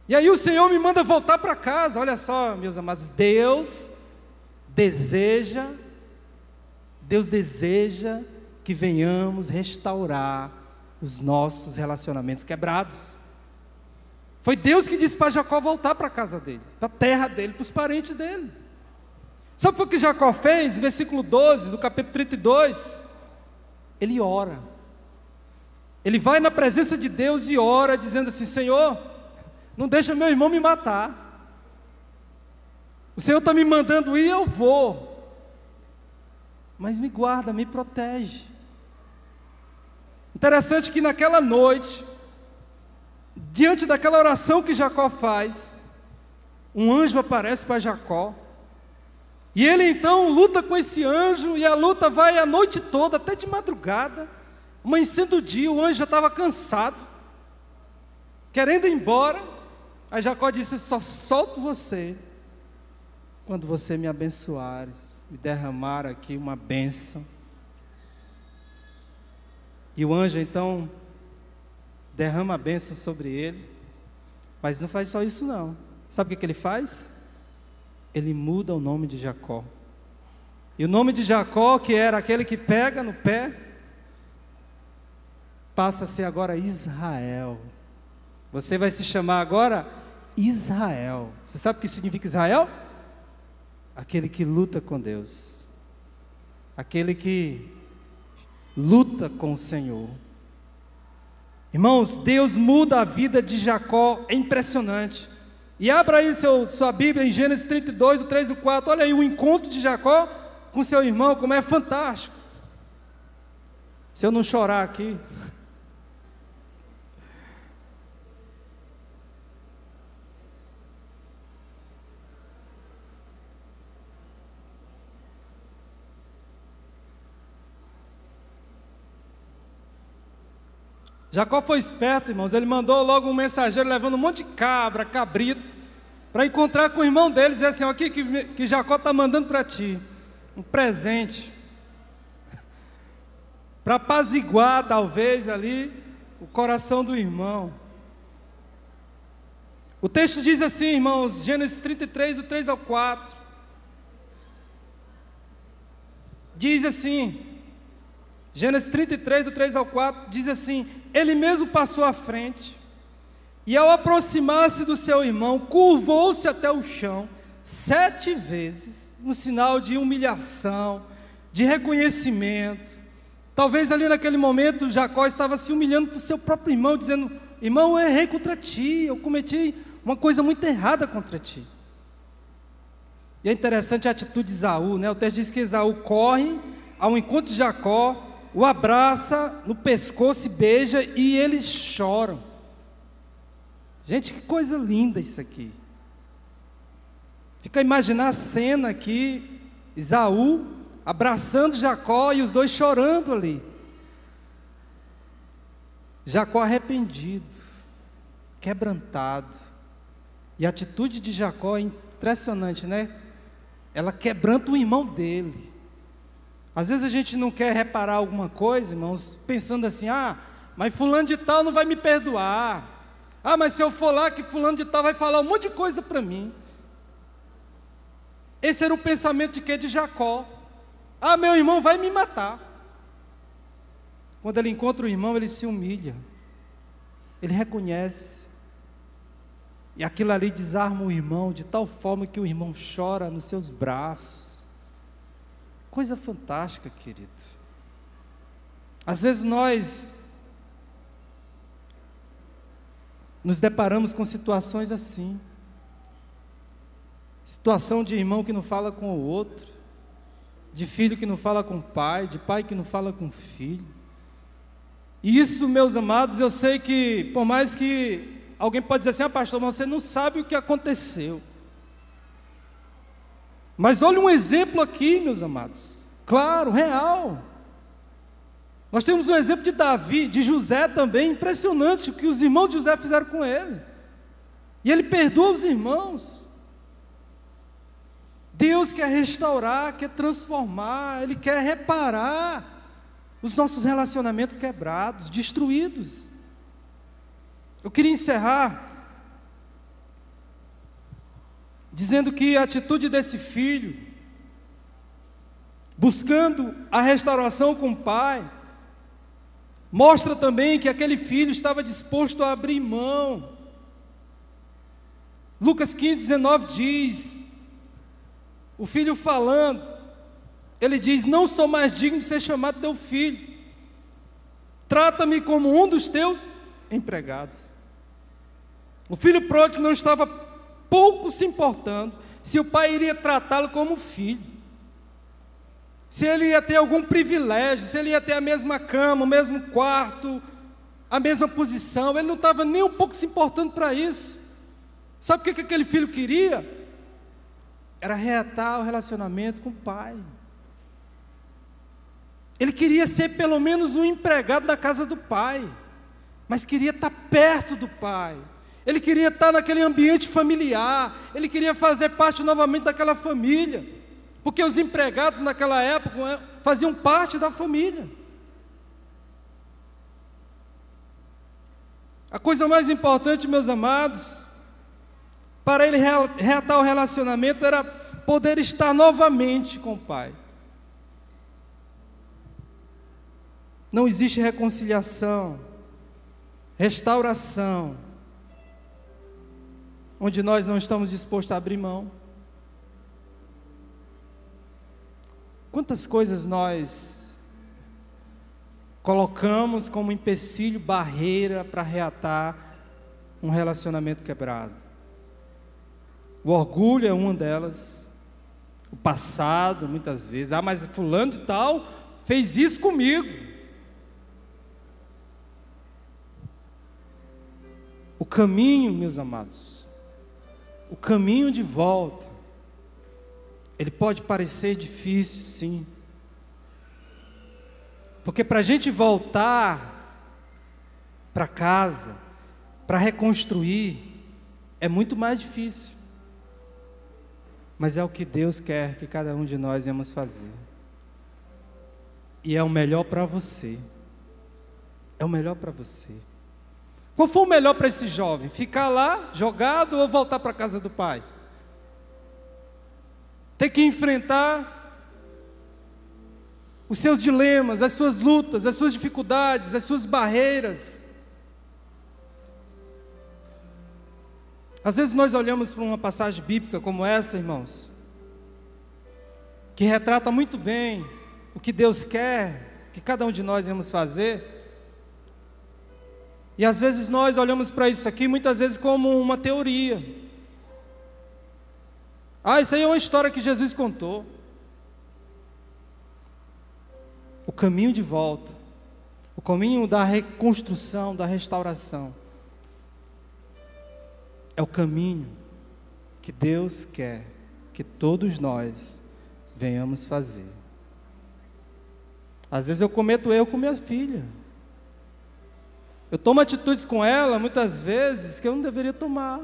E aí o Senhor me manda voltar para casa. Olha só, meus amados, Deus deseja que venhamos restaurar os nossos relacionamentos quebrados. Foi Deus que disse para Jacó voltar para a casa dele, para a terra dele, para os parentes dele. Sabe o que Jacó fez? Versículo 12 do capítulo 32, ele ora. Ele vai na presença de Deus e ora, dizendo assim: Senhor, não deixa meu irmão me matar. O Senhor está me mandando ir, eu vou. Mas me guarda, me protege. Interessante que naquela noite, diante daquela oração que Jacó faz, um anjo aparece para Jacó. E ele então luta com esse anjo, e a luta vai a noite toda, até de madrugada. Amanhecendo o dia, o anjo já estava cansado, querendo ir embora. Aí Jacó disse: só solto você quando você me abençoares, me derramar aqui uma bênção. E o anjo então derrama a bênção sobre ele, mas não faz só isso não. Sabe o que ele faz? Ele muda o nome de Jacó. E o nome de Jacó, que era aquele que pega no pé, passa a ser agora Israel. Você vai se chamar agora Israel. Você sabe o que significa Israel? Aquele que luta com Deus, aquele que luta com o Senhor. Irmãos, Deus muda a vida de Jacó, é impressionante. E abra aí sua Bíblia em Gênesis 32, do 3 e 4, olha aí o encontro de Jacó com seu irmão, como é fantástico. Se eu não chorar aqui, Jacó foi esperto, irmãos, ele mandou logo um mensageiro levando um monte de cabra, cabrito, para encontrar com o irmão dele e dizer assim: ó, aqui que Jacó está mandando para ti, um presente, para apaziguar talvez ali o coração do irmão. O texto diz assim, irmãos, Gênesis 33, do 3 ao 4, diz assim, Gênesis 33, do 3 ao 4, diz assim: ele mesmo passou à frente, e ao aproximar-se do seu irmão, curvou-se até o chão 7 vezes, no sinal de humilhação, de reconhecimento. Talvez ali naquele momento Jacó estava se humilhando para o seu próprio irmão, dizendo: irmão, eu errei contra ti, eu cometi uma coisa muito errada contra ti. E é interessante a atitude de Esaú, né? O texto diz que Esaú corre ao encontro de Jacó, o abraça no pescoço e beija, e eles choram. Gente, que coisa linda isso aqui. Fica a imaginar a cena aqui, Esaú abraçando Jacó e os dois chorando ali. Jacó arrependido, quebrantado. E a atitude de Jacó é impressionante, né? Ela quebranta o irmão dele. Às vezes a gente não quer reparar alguma coisa, irmãos, pensando assim: ah, mas fulano de tal não vai me perdoar. Ah, mas se eu for lá, que fulano de tal vai falar um monte de coisa para mim. Esse era o pensamento de quê? De Jacó. Ah, meu irmão vai me matar. Quando ele encontra o irmão, ele se humilha, ele reconhece, e aquilo ali desarma o irmão, de tal forma que o irmão chora nos seus braços. Coisa fantástica, querido. Às vezes nós nos deparamos com situações assim, situação de irmão que não fala com o outro, de filho que não fala com o pai, de pai que não fala com o filho. E isso, meus amados, eu sei que, por mais que alguém pode dizer assim: ah, pastor, mas você não sabe o que aconteceu. Mas olha um exemplo aqui, meus amados, claro, real. Nós temos um exemplo de Davi, de José também, impressionante o que os irmãos de José fizeram com ele. E ele perdoa os irmãos. Deus quer restaurar, quer transformar, Ele quer reparar os nossos relacionamentos quebrados, destruídos. Eu queria encerrar dizendo que a atitude desse filho, buscando a restauração com o pai, mostra também que aquele filho estava disposto a abrir mão. Lucas 15, 19 diz, o filho falando, ele diz: não sou mais digno de ser chamado teu filho, trata-me como um dos teus empregados. O filho pródigo não estava pouco se importando se o pai iria tratá-lo como filho, se ele ia ter algum privilégio, se ele ia ter a mesma cama, o mesmo quarto, a mesma posição. Ele não estava nem um pouco se importando para isso. Sabe o que aquele filho queria? Era reatar o relacionamento com o pai. Ele queria ser pelo menos um empregado da casa do pai, mas queria estar perto do pai. Ele queria estar naquele ambiente familiar, ele queria fazer parte novamente daquela família, porque os empregados naquela época faziam parte da família. A coisa mais importante, meus amados, para ele reatar o relacionamento, era poder estar novamente com o pai. Não existe reconciliação, restauração, onde nós não estamos dispostos a abrir mão. Quantas coisas nós colocamos como empecilho, barreira para reatar um relacionamento quebrado? O orgulho é uma delas, o passado, muitas vezes: ah, mas fulano de tal fez isso comigo. O caminho, meus amados, o caminho de volta, ele pode parecer difícil, sim, porque para a gente voltar, para casa, para reconstruir, é muito mais difícil. Mas é o que Deus quer que cada um de nós venhamos fazer. E é o melhor para você. É o melhor para você. Qual foi o melhor para esse jovem? Ficar lá, jogado, ou voltar para a casa do pai? Ter que enfrentar os seus dilemas, as suas lutas, as suas dificuldades, as suas barreiras. Às vezes nós olhamos para uma passagem bíblica como essa, irmãos, que retrata muito bem o que Deus quer que cada um de nós venhamos fazer. E às vezes nós olhamos para isso aqui, muitas vezes como uma teoria. Isso aí é uma história que Jesus contou. O caminho de volta, o caminho da reconstrução, da restauração, é o caminho que Deus quer que todos nós venhamos fazer. Às vezes eu cometo erro com minha filha. Eu tomo atitudes com ela, muitas vezes, que eu não deveria tomar.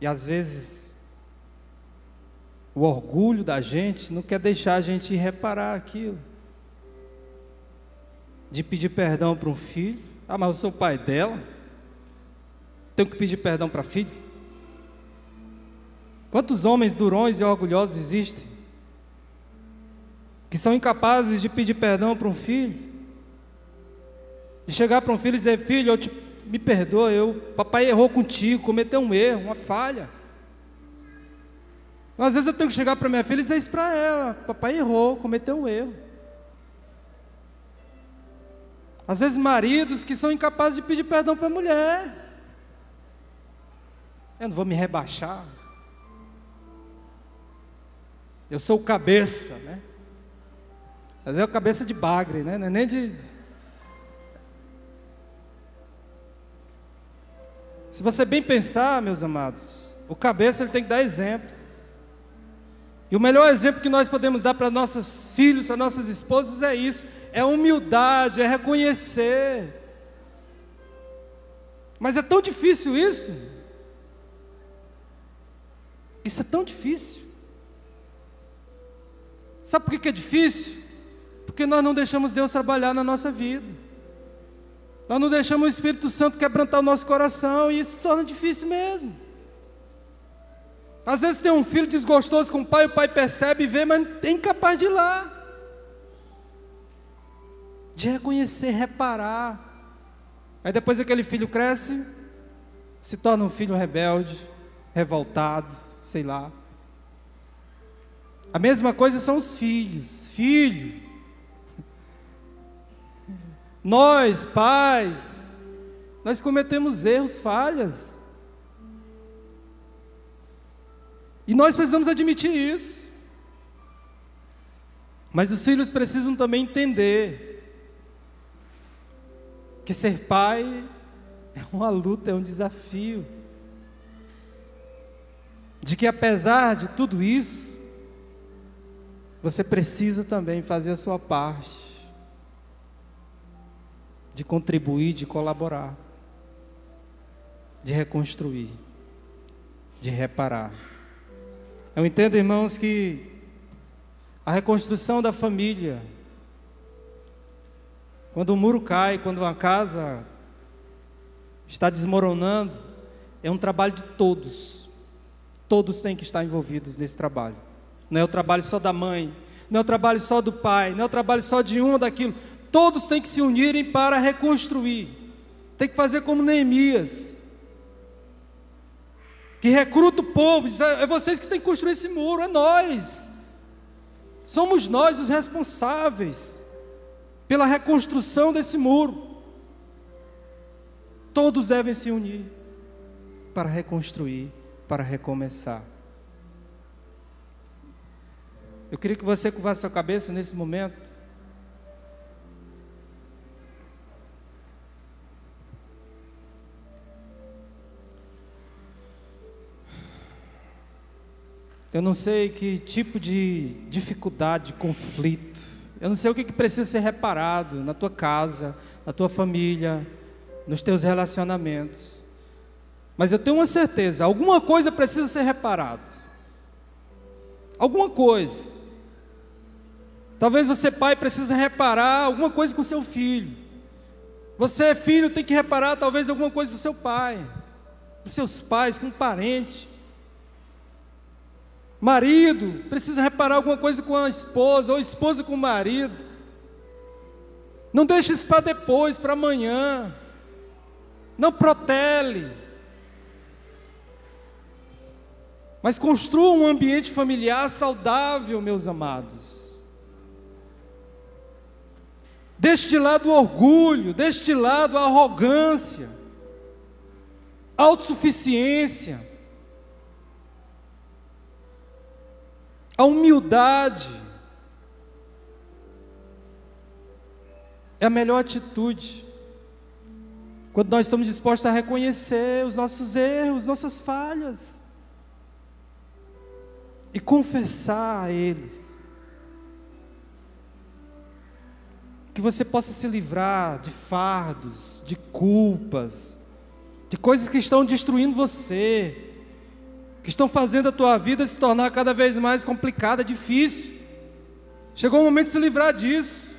E às vezes, o orgulho da gente não quer deixar a gente reparar aquilo. De pedir perdão para um filho. Mas eu sou o pai dela. Tenho que pedir perdão para filho? Quantos homens durões e orgulhosos existem? Que são incapazes de pedir perdão para um filho? De chegar para um filho e dizer: filho, me perdoa, papai errou contigo, cometeu um erro, uma falha. Mas às vezes eu tenho que chegar para minha filha e dizer isso para ela: papai errou, cometeu um erro. Às vezes maridos que são incapazes de pedir perdão para a mulher. Eu não vou me rebaixar. Eu sou o cabeça, né? Às vezes é o cabeça de bagre, né? Não é nem de... Se você bem pensar, meus amados, o cabeça ele tem que dar exemplo. E o melhor exemplo que nós podemos dar para nossos filhos, para nossas esposas é isso, é humildade, é reconhecer. Mas é tão difícil isso. Isso é tão difícil. Sabe por que é difícil? Porque nós não deixamos Deus trabalhar na nossa vida. Nós não deixamos o Espírito Santo quebrantar o nosso coração, e isso se torna difícil mesmo. Às vezes tem um filho desgostoso com o pai percebe e vê, mas é incapaz de ir lá. De reconhecer, reparar. Aí depois aquele filho cresce, se torna um filho rebelde, revoltado, sei lá. A mesma coisa são os filhos. Filho. Nós, pais, nós cometemos erros, falhas. E nós precisamos admitir isso. Mas os filhos precisam também entender que ser pai é uma luta, é um desafio. De que apesar de tudo isso, você precisa também fazer a sua parte. De contribuir, de colaborar, de reconstruir, de reparar. Eu entendo, irmãos, que a reconstrução da família, quando o muro cai, quando uma casa está desmoronando, é um trabalho de todos. Todos têm que estar envolvidos nesse trabalho. Não é o trabalho só da mãe, não é o trabalho só do pai, não é o trabalho só de um ou daquilo. Todos têm que se unirem para reconstruir. Tem que fazer como Neemias, que recruta o povo, diz: é vocês que têm que construir esse muro, é nós. Somos nós os responsáveis pela reconstrução desse muro. Todos devem se unir para reconstruir, para recomeçar. Eu queria que você curvasse sua cabeça nesse momento. Eu não sei que tipo de dificuldade, de conflito Eu não sei o que precisa ser reparado na tua casa, na tua família, nos teus relacionamentos. Mas eu tenho uma certeza, alguma coisa precisa ser reparado. Alguma coisa. Talvez você, pai, precisa reparar alguma coisa com seu filho. Você, filho, tem que reparar talvez alguma coisa do seu pai, dos seus pais, com um parente. Marido, precisa reparar alguma coisa com a esposa, ou esposa com o marido. Não deixe isso para depois, para amanhã. Não protele. Mas construa um ambiente familiar saudável, meus amados. Deixe de lado o orgulho, deixe de lado a arrogância, a autossuficiência, a humildade. É a melhor atitude. Quando nós estamos dispostos a reconhecer os nossos erros, nossas falhas, e confessar a eles. Que você possa se livrar de fardos, de culpas, de coisas que estão destruindo você, que estão fazendo a tua vida se tornar cada vez mais complicada, difícil. Chegou o momento de se livrar disso,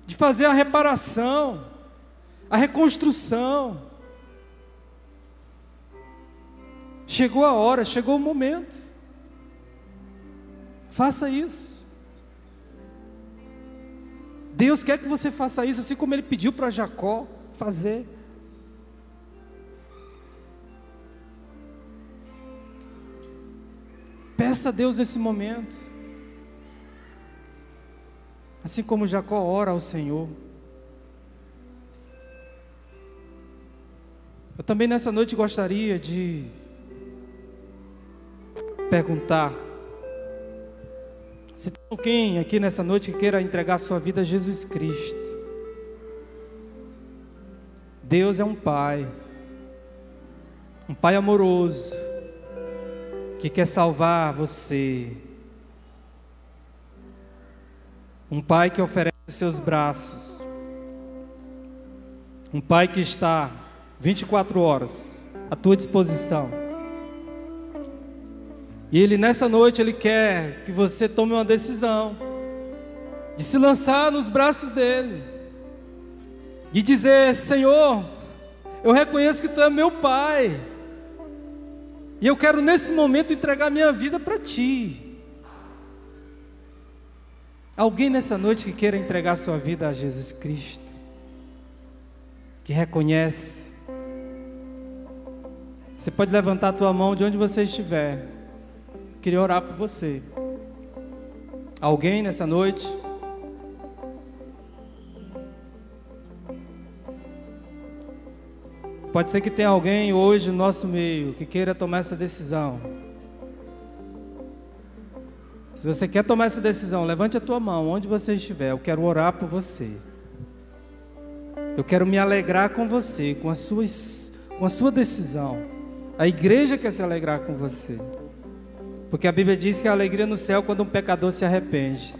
de fazer a reparação, a reconstrução. Chegou a hora, chegou o momento. Faça isso. Deus quer que você faça isso, assim como Ele pediu para Jacó fazer. Peça a Deus nesse momento, assim como Jacó ora ao Senhor. Eu também nessa noite gostaria de perguntar, se tem alguém aqui nessa noite que queira entregar sua vida a Jesus Cristo. Deus é um Pai amoroso, que quer salvar você, um Pai que oferece os seus braços, um Pai que está 24 horas à tua disposição. E Ele nessa noite, Ele quer que você tome uma decisão de se lançar nos braços dEle, de dizer: Senhor, eu reconheço que Tu é meu Pai, e eu quero nesse momento entregar minha vida para Ti. Alguém nessa noite que queira entregar sua vida a Jesus Cristo, que reconhece? Você pode levantar a tua mão de onde você estiver. Queria orar por você. Alguém nessa noite? Pode ser que tenha alguém hoje no nosso meio que queira tomar essa decisão. Se você quer tomar essa decisão, levante a tua mão onde você estiver. Eu quero orar por você. Eu quero me alegrar com você, com a sua decisão. A igreja quer se alegrar com você. Porque a Bíblia diz que a alegria no céu quando um pecador se arrepende.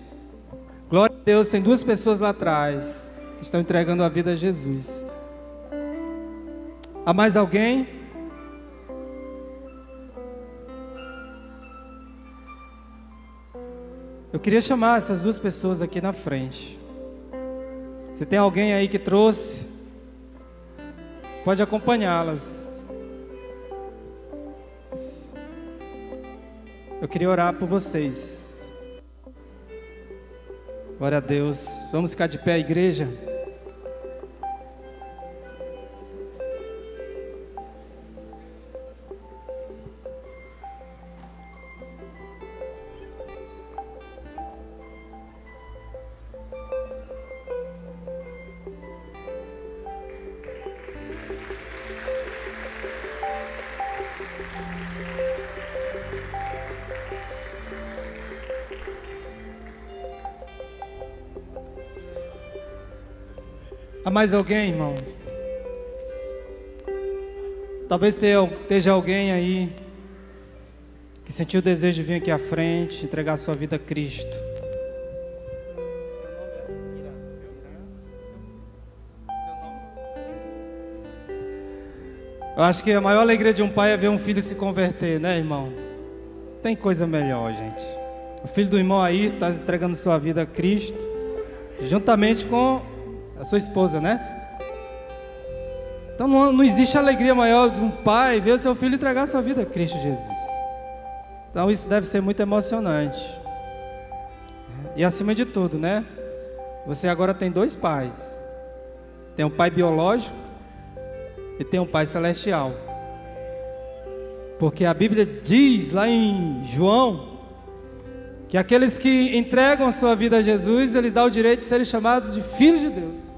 Glória a Deus, tem duas pessoas lá atrás que estão entregando a vida a Jesus. Há mais alguém? Eu queria chamar essas duas pessoas aqui na frente. Se tem alguém aí que trouxe, pode acompanhá-las. Eu queria orar por vocês. Glória a Deus. Vamos ficar de pé, igreja? Há mais alguém, irmão? Talvez esteja alguém aí que sentiu o desejo de vir aqui à frente, entregar sua vida a Cristo. Eu acho que a maior alegria de um pai é ver um filho se converter, né, irmão? Tem coisa melhor, gente. O filho do irmão aí está entregando sua vida a Cristo, juntamente com a sua esposa, né? Então não existe alegria maior de um pai ver o seu filho entregar sua vida a Cristo Jesus. Então isso deve ser muito emocionante. E acima de tudo, né? Você agora tem dois pais. Tem um pai biológico e tem um pai celestial. Porque a Bíblia diz lá em João que aqueles que entregam a sua vida a Jesus, eles dão o direito de serem chamados de filhos de Deus.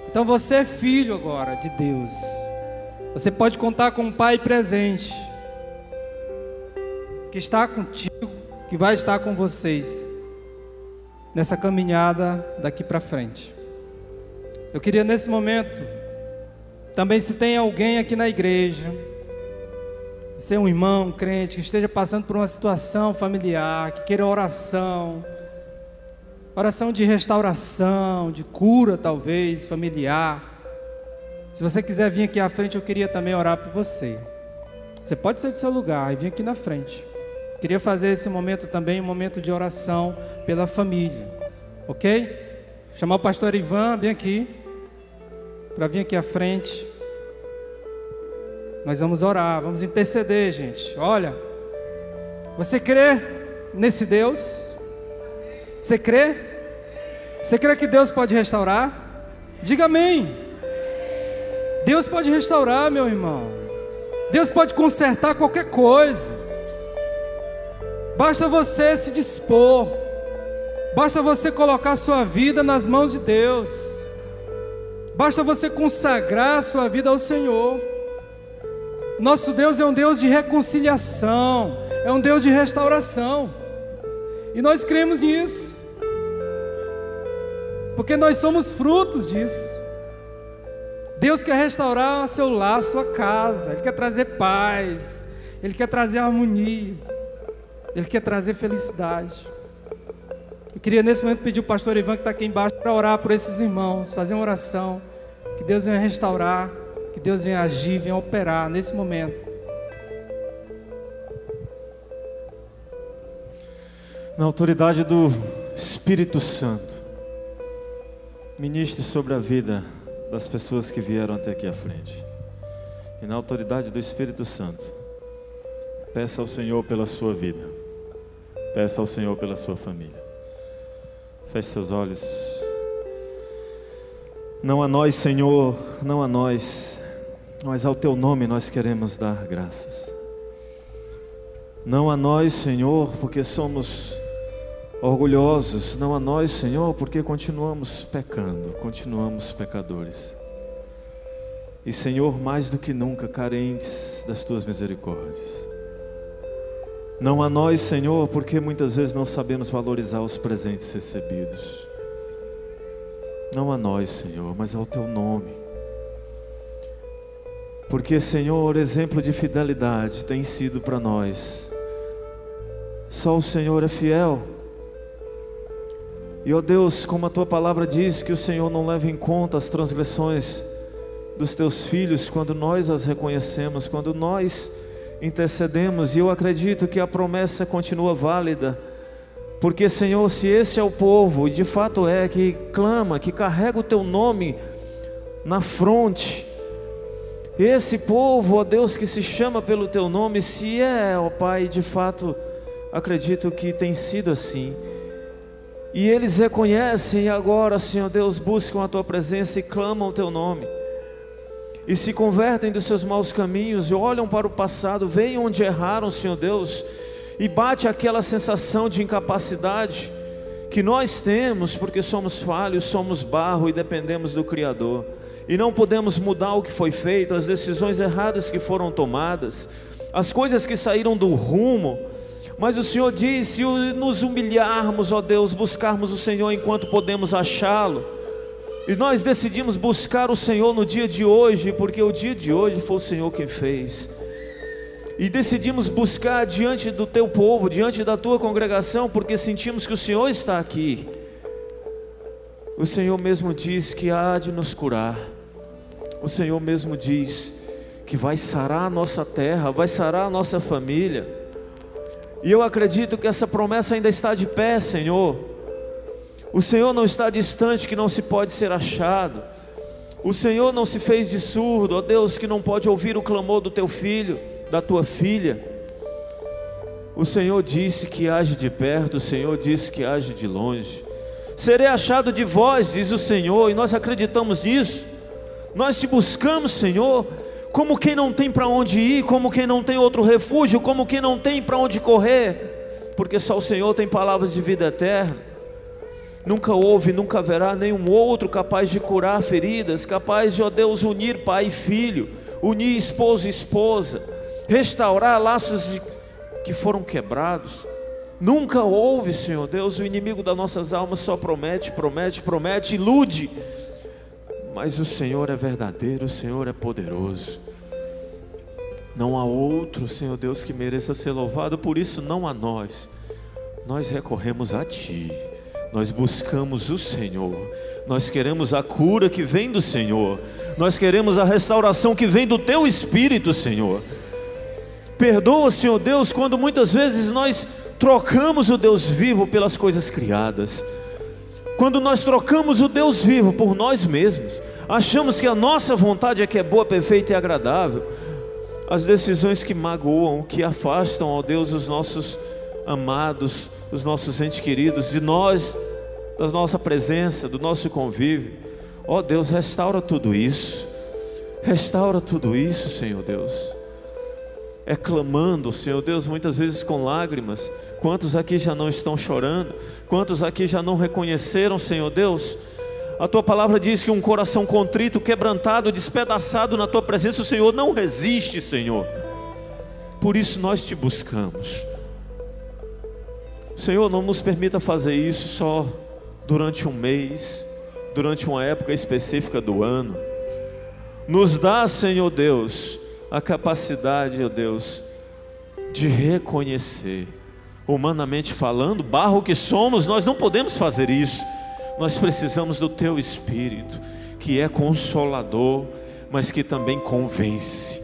Então você é filho agora de Deus. Você pode contar com um pai presente, que está contigo, que vai estar com vocês nessa caminhada daqui para frente. Eu queria nesse momento, também se tem alguém aqui na igreja, se é um irmão, um crente, que esteja passando por uma situação familiar, que queira oração de restauração, de cura talvez, familiar. Se você quiser vir aqui à frente, eu queria também orar por você. Você pode sair do seu lugar e vir aqui na frente. Queria fazer esse momento também um momento de oração pela família, ok? Chamar o pastor Ivan bem aqui, para vir aqui à frente. Nós vamos orar, vamos interceder, gente. Olha, você crê nesse Deus? Você crê? Você crê que Deus pode restaurar? Diga amém. Deus pode restaurar, meu irmão. Deus pode consertar qualquer coisa. Basta você se dispor. Basta você colocar sua vida nas mãos de Deus. Basta você consagrar sua vida ao Senhor. Nosso Deus é um Deus de reconciliação, é um Deus de restauração. E nós cremos nisso, porque nós somos frutos disso. Deus quer restaurar seu lar, sua casa. Ele quer trazer paz, Ele quer trazer harmonia, Ele quer trazer felicidade. Eu queria nesse momento pedir o pastor Ivan, que está aqui embaixo, para orar por esses irmãos, fazer uma oração, que Deus venha restaurar, que Deus venha agir, venha operar nesse momento. Na autoridade do Espírito Santo, ministre sobre a vida das pessoas que vieram até aqui à frente. E na autoridade do Espírito Santo, peça ao Senhor pela sua vida. Peça ao Senhor pela sua família. Feche seus olhos. Não a nós, Senhor, não a nós, mas ao Teu nome nós queremos dar graças. Não a nós, Senhor, porque somos orgulhosos. Não a nós, Senhor, porque continuamos pecando, continuamos pecadores. E, Senhor, mais do que nunca carentes das Tuas misericórdias. Não a nós, Senhor, porque muitas vezes não sabemos valorizar os presentes recebidos. Não a nós, Senhor, mas ao Teu nome. Porque, Senhor, exemplo de fidelidade tem sido para nós. Só o Senhor é fiel. E, ó Deus, como a Tua palavra diz que o Senhor não leva em conta as transgressões dos Teus filhos quando nós as reconhecemos, quando nós intercedemos. E eu acredito que a promessa continua válida, porque, Senhor, se esse é o povo, e de fato é, que clama, que carrega o Teu nome na fronte, esse povo, ó Deus, que se chama pelo Teu nome, se é, ó Pai, de fato, acredito que tem sido assim, e eles reconhecem e agora, Senhor Deus, buscam a Tua presença e clamam o Teu nome, e se convertem dos seus maus caminhos, e olham para o passado, veem onde erraram, Senhor Deus, e bate aquela sensação de incapacidade que nós temos, porque somos falhos, somos barro e dependemos do Criador, e não podemos mudar o que foi feito, as decisões erradas que foram tomadas, as coisas que saíram do rumo. Mas o Senhor diz, se nos humilharmos, ó Deus, buscarmos o Senhor enquanto podemos achá-lo, e nós decidimos buscar o Senhor no dia de hoje, porque o dia de hoje foi o Senhor quem fez, e decidimos buscar diante do Teu povo, diante da Tua congregação, porque sentimos que o Senhor está aqui. O Senhor mesmo diz que há de nos curar. O Senhor mesmo diz que vai sarar a nossa terra, vai sarar a nossa família. E eu acredito que essa promessa ainda está de pé, Senhor. O Senhor não está distante, que não se pode ser achado. O Senhor não se fez de surdo, ó Deus, que não pode ouvir o clamor do teu filho, da tua filha. O Senhor disse que age de perto, o Senhor disse que age de longe. Serei achado de vós, diz o Senhor, e nós acreditamos nisso. Nós te buscamos, Senhor, como quem não tem para onde ir, como quem não tem outro refúgio, como quem não tem para onde correr, porque só o Senhor tem palavras de vida eterna. Nunca houve, nunca haverá nenhum outro capaz de curar feridas, capaz de, ó Deus, unir pai e filho, unir esposo e esposa, restaurar laços que foram quebrados. Nunca houve, Senhor Deus. O inimigo das nossas almas só promete, promete, promete, ilude. Mas o Senhor é verdadeiro, o Senhor é poderoso. Não há outro, Senhor Deus, que mereça ser louvado. Por isso não a nós recorremos a Ti. Nós buscamos o Senhor, nós queremos a cura que vem do Senhor, nós queremos a restauração que vem do Teu Espírito, Senhor. Perdoa, Senhor Deus, quando muitas vezes nós trocamos o Deus vivo pelas coisas criadas, quando nós trocamos o Deus vivo por nós mesmos, achamos que a nossa vontade é que é boa, perfeita e agradável. As decisões que magoam, que afastam, ó Deus, os nossos amados, os nossos entes queridos, de nós, da nossa presença, do nosso convívio. Ó Deus, restaura tudo isso, Senhor Deus. É clamando, Senhor Deus, muitas vezes com lágrimas. Quantos aqui já não estão chorando? Quantos aqui já não reconheceram, Senhor Deus? A Tua palavra diz que um coração contrito, quebrantado, despedaçado na Tua presença, o Senhor não resiste, Senhor. Por isso nós Te buscamos. Senhor, não nos permita fazer isso só durante um mês, durante uma época específica do ano. Nos dá, Senhor Deus, a capacidade, ó Deus, de reconhecer, humanamente falando, barro que somos, nós não podemos fazer isso. Nós precisamos do Teu Espírito, que é consolador, mas que também convence.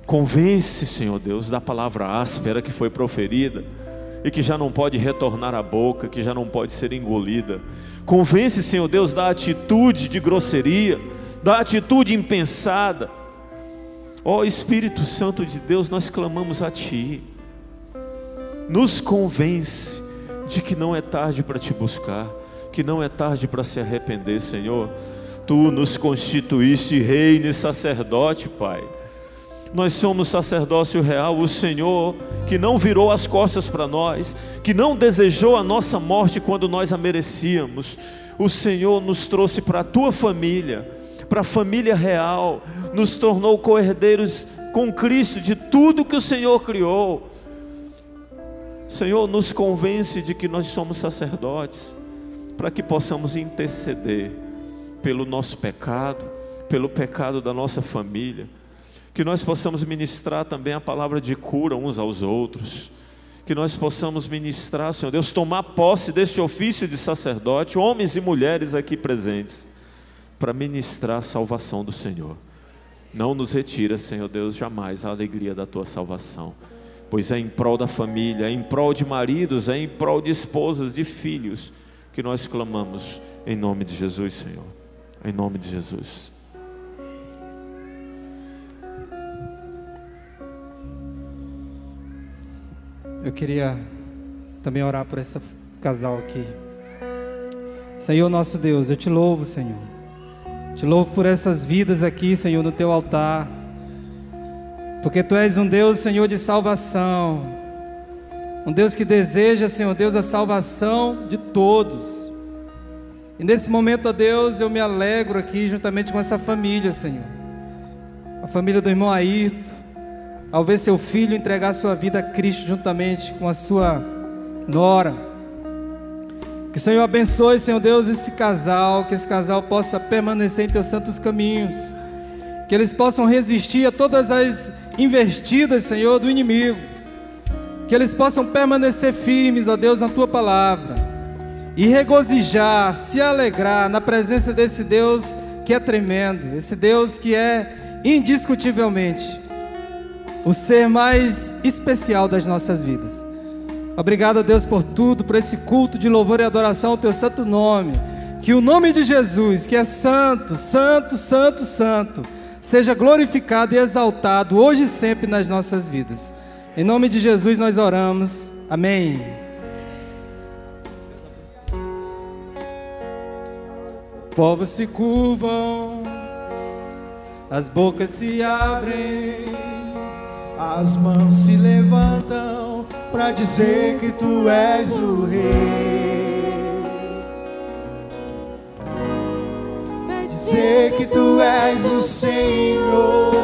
Convence, Senhor Deus, da palavra áspera que foi proferida e que já não pode retornar à boca, que já não pode ser engolida. Convence, Senhor Deus, da atitude de grosseria, da atitude impensada. Ó Espírito Santo de Deus, nós clamamos a Ti. Nos convence de que não é tarde para Te buscar, que não é tarde para se arrepender, Senhor. Tu nos constituíste reino e sacerdote, Pai. Nós somos sacerdócio real, o Senhor que não virou as costas para nós, que não desejou a nossa morte quando nós a merecíamos. O Senhor nos trouxe para a Tua família, para a família real, nos tornou co-herdeiros com Cristo de tudo que o Senhor criou. Senhor, nos convence de que nós somos sacerdotes, para que possamos interceder pelo nosso pecado, pelo pecado da nossa família, que nós possamos ministrar também a palavra de cura uns aos outros, que nós possamos ministrar, Senhor Deus, tomar posse deste ofício de sacerdote, homens e mulheres aqui presentes, para ministrar a salvação do Senhor. Não nos retira, Senhor Deus, jamais a alegria da Tua salvação, pois é em prol da família, é em prol de maridos, é em prol de esposas, de filhos, que nós clamamos em nome de Jesus, Senhor, em nome de Jesus. Eu queria também orar por esse casal aqui. Senhor nosso Deus, eu Te louvo, Senhor. Te louvo por essas vidas aqui, Senhor, no Teu altar. Porque Tu és um Deus, Senhor, de salvação. Um Deus que deseja, Senhor Deus, a salvação de todos. E nesse momento, ó Deus, eu me alegro aqui juntamente com essa família, Senhor. A família do irmão Ayrton, ao ver seu filho entregar sua vida a Cristo juntamente com a sua nora. Que o Senhor abençoe, Senhor Deus, esse casal, que esse casal possa permanecer em Teus santos caminhos, que eles possam resistir a todas as investidas, Senhor, do inimigo, que eles possam permanecer firmes, ó Deus, na Tua palavra, e regozijar, se alegrar na presença desse Deus que é tremendo, esse Deus que é indiscutivelmente, o ser mais especial das nossas vidas. Obrigado a Deus por tudo, por esse culto de louvor e adoração ao teu santo nome. Que o nome de Jesus, que é santo, santo, santo, santo, seja glorificado e exaltado hoje e sempre nas nossas vidas. Em nome de Jesus nós oramos. Amém. Povos se curvam, as bocas se abrem, as mãos se levantam para dizer que tu és o Rei, para dizer que tu és o Senhor.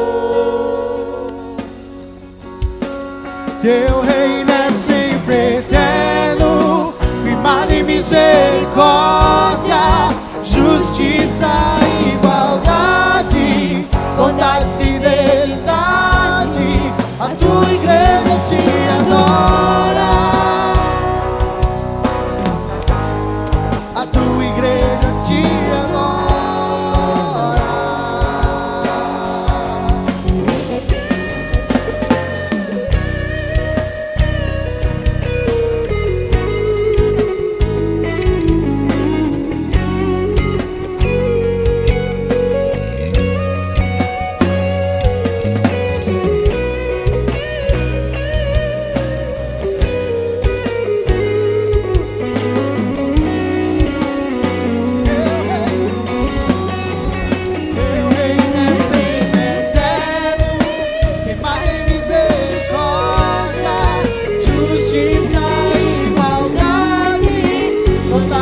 Teu reino é sempre eterno, firmado em misericórdia, justiça e igualdade, bondade e fidelidade. A tua igreja te adora, a tua igreja te adora.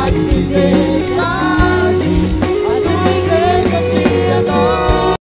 Fidelidade.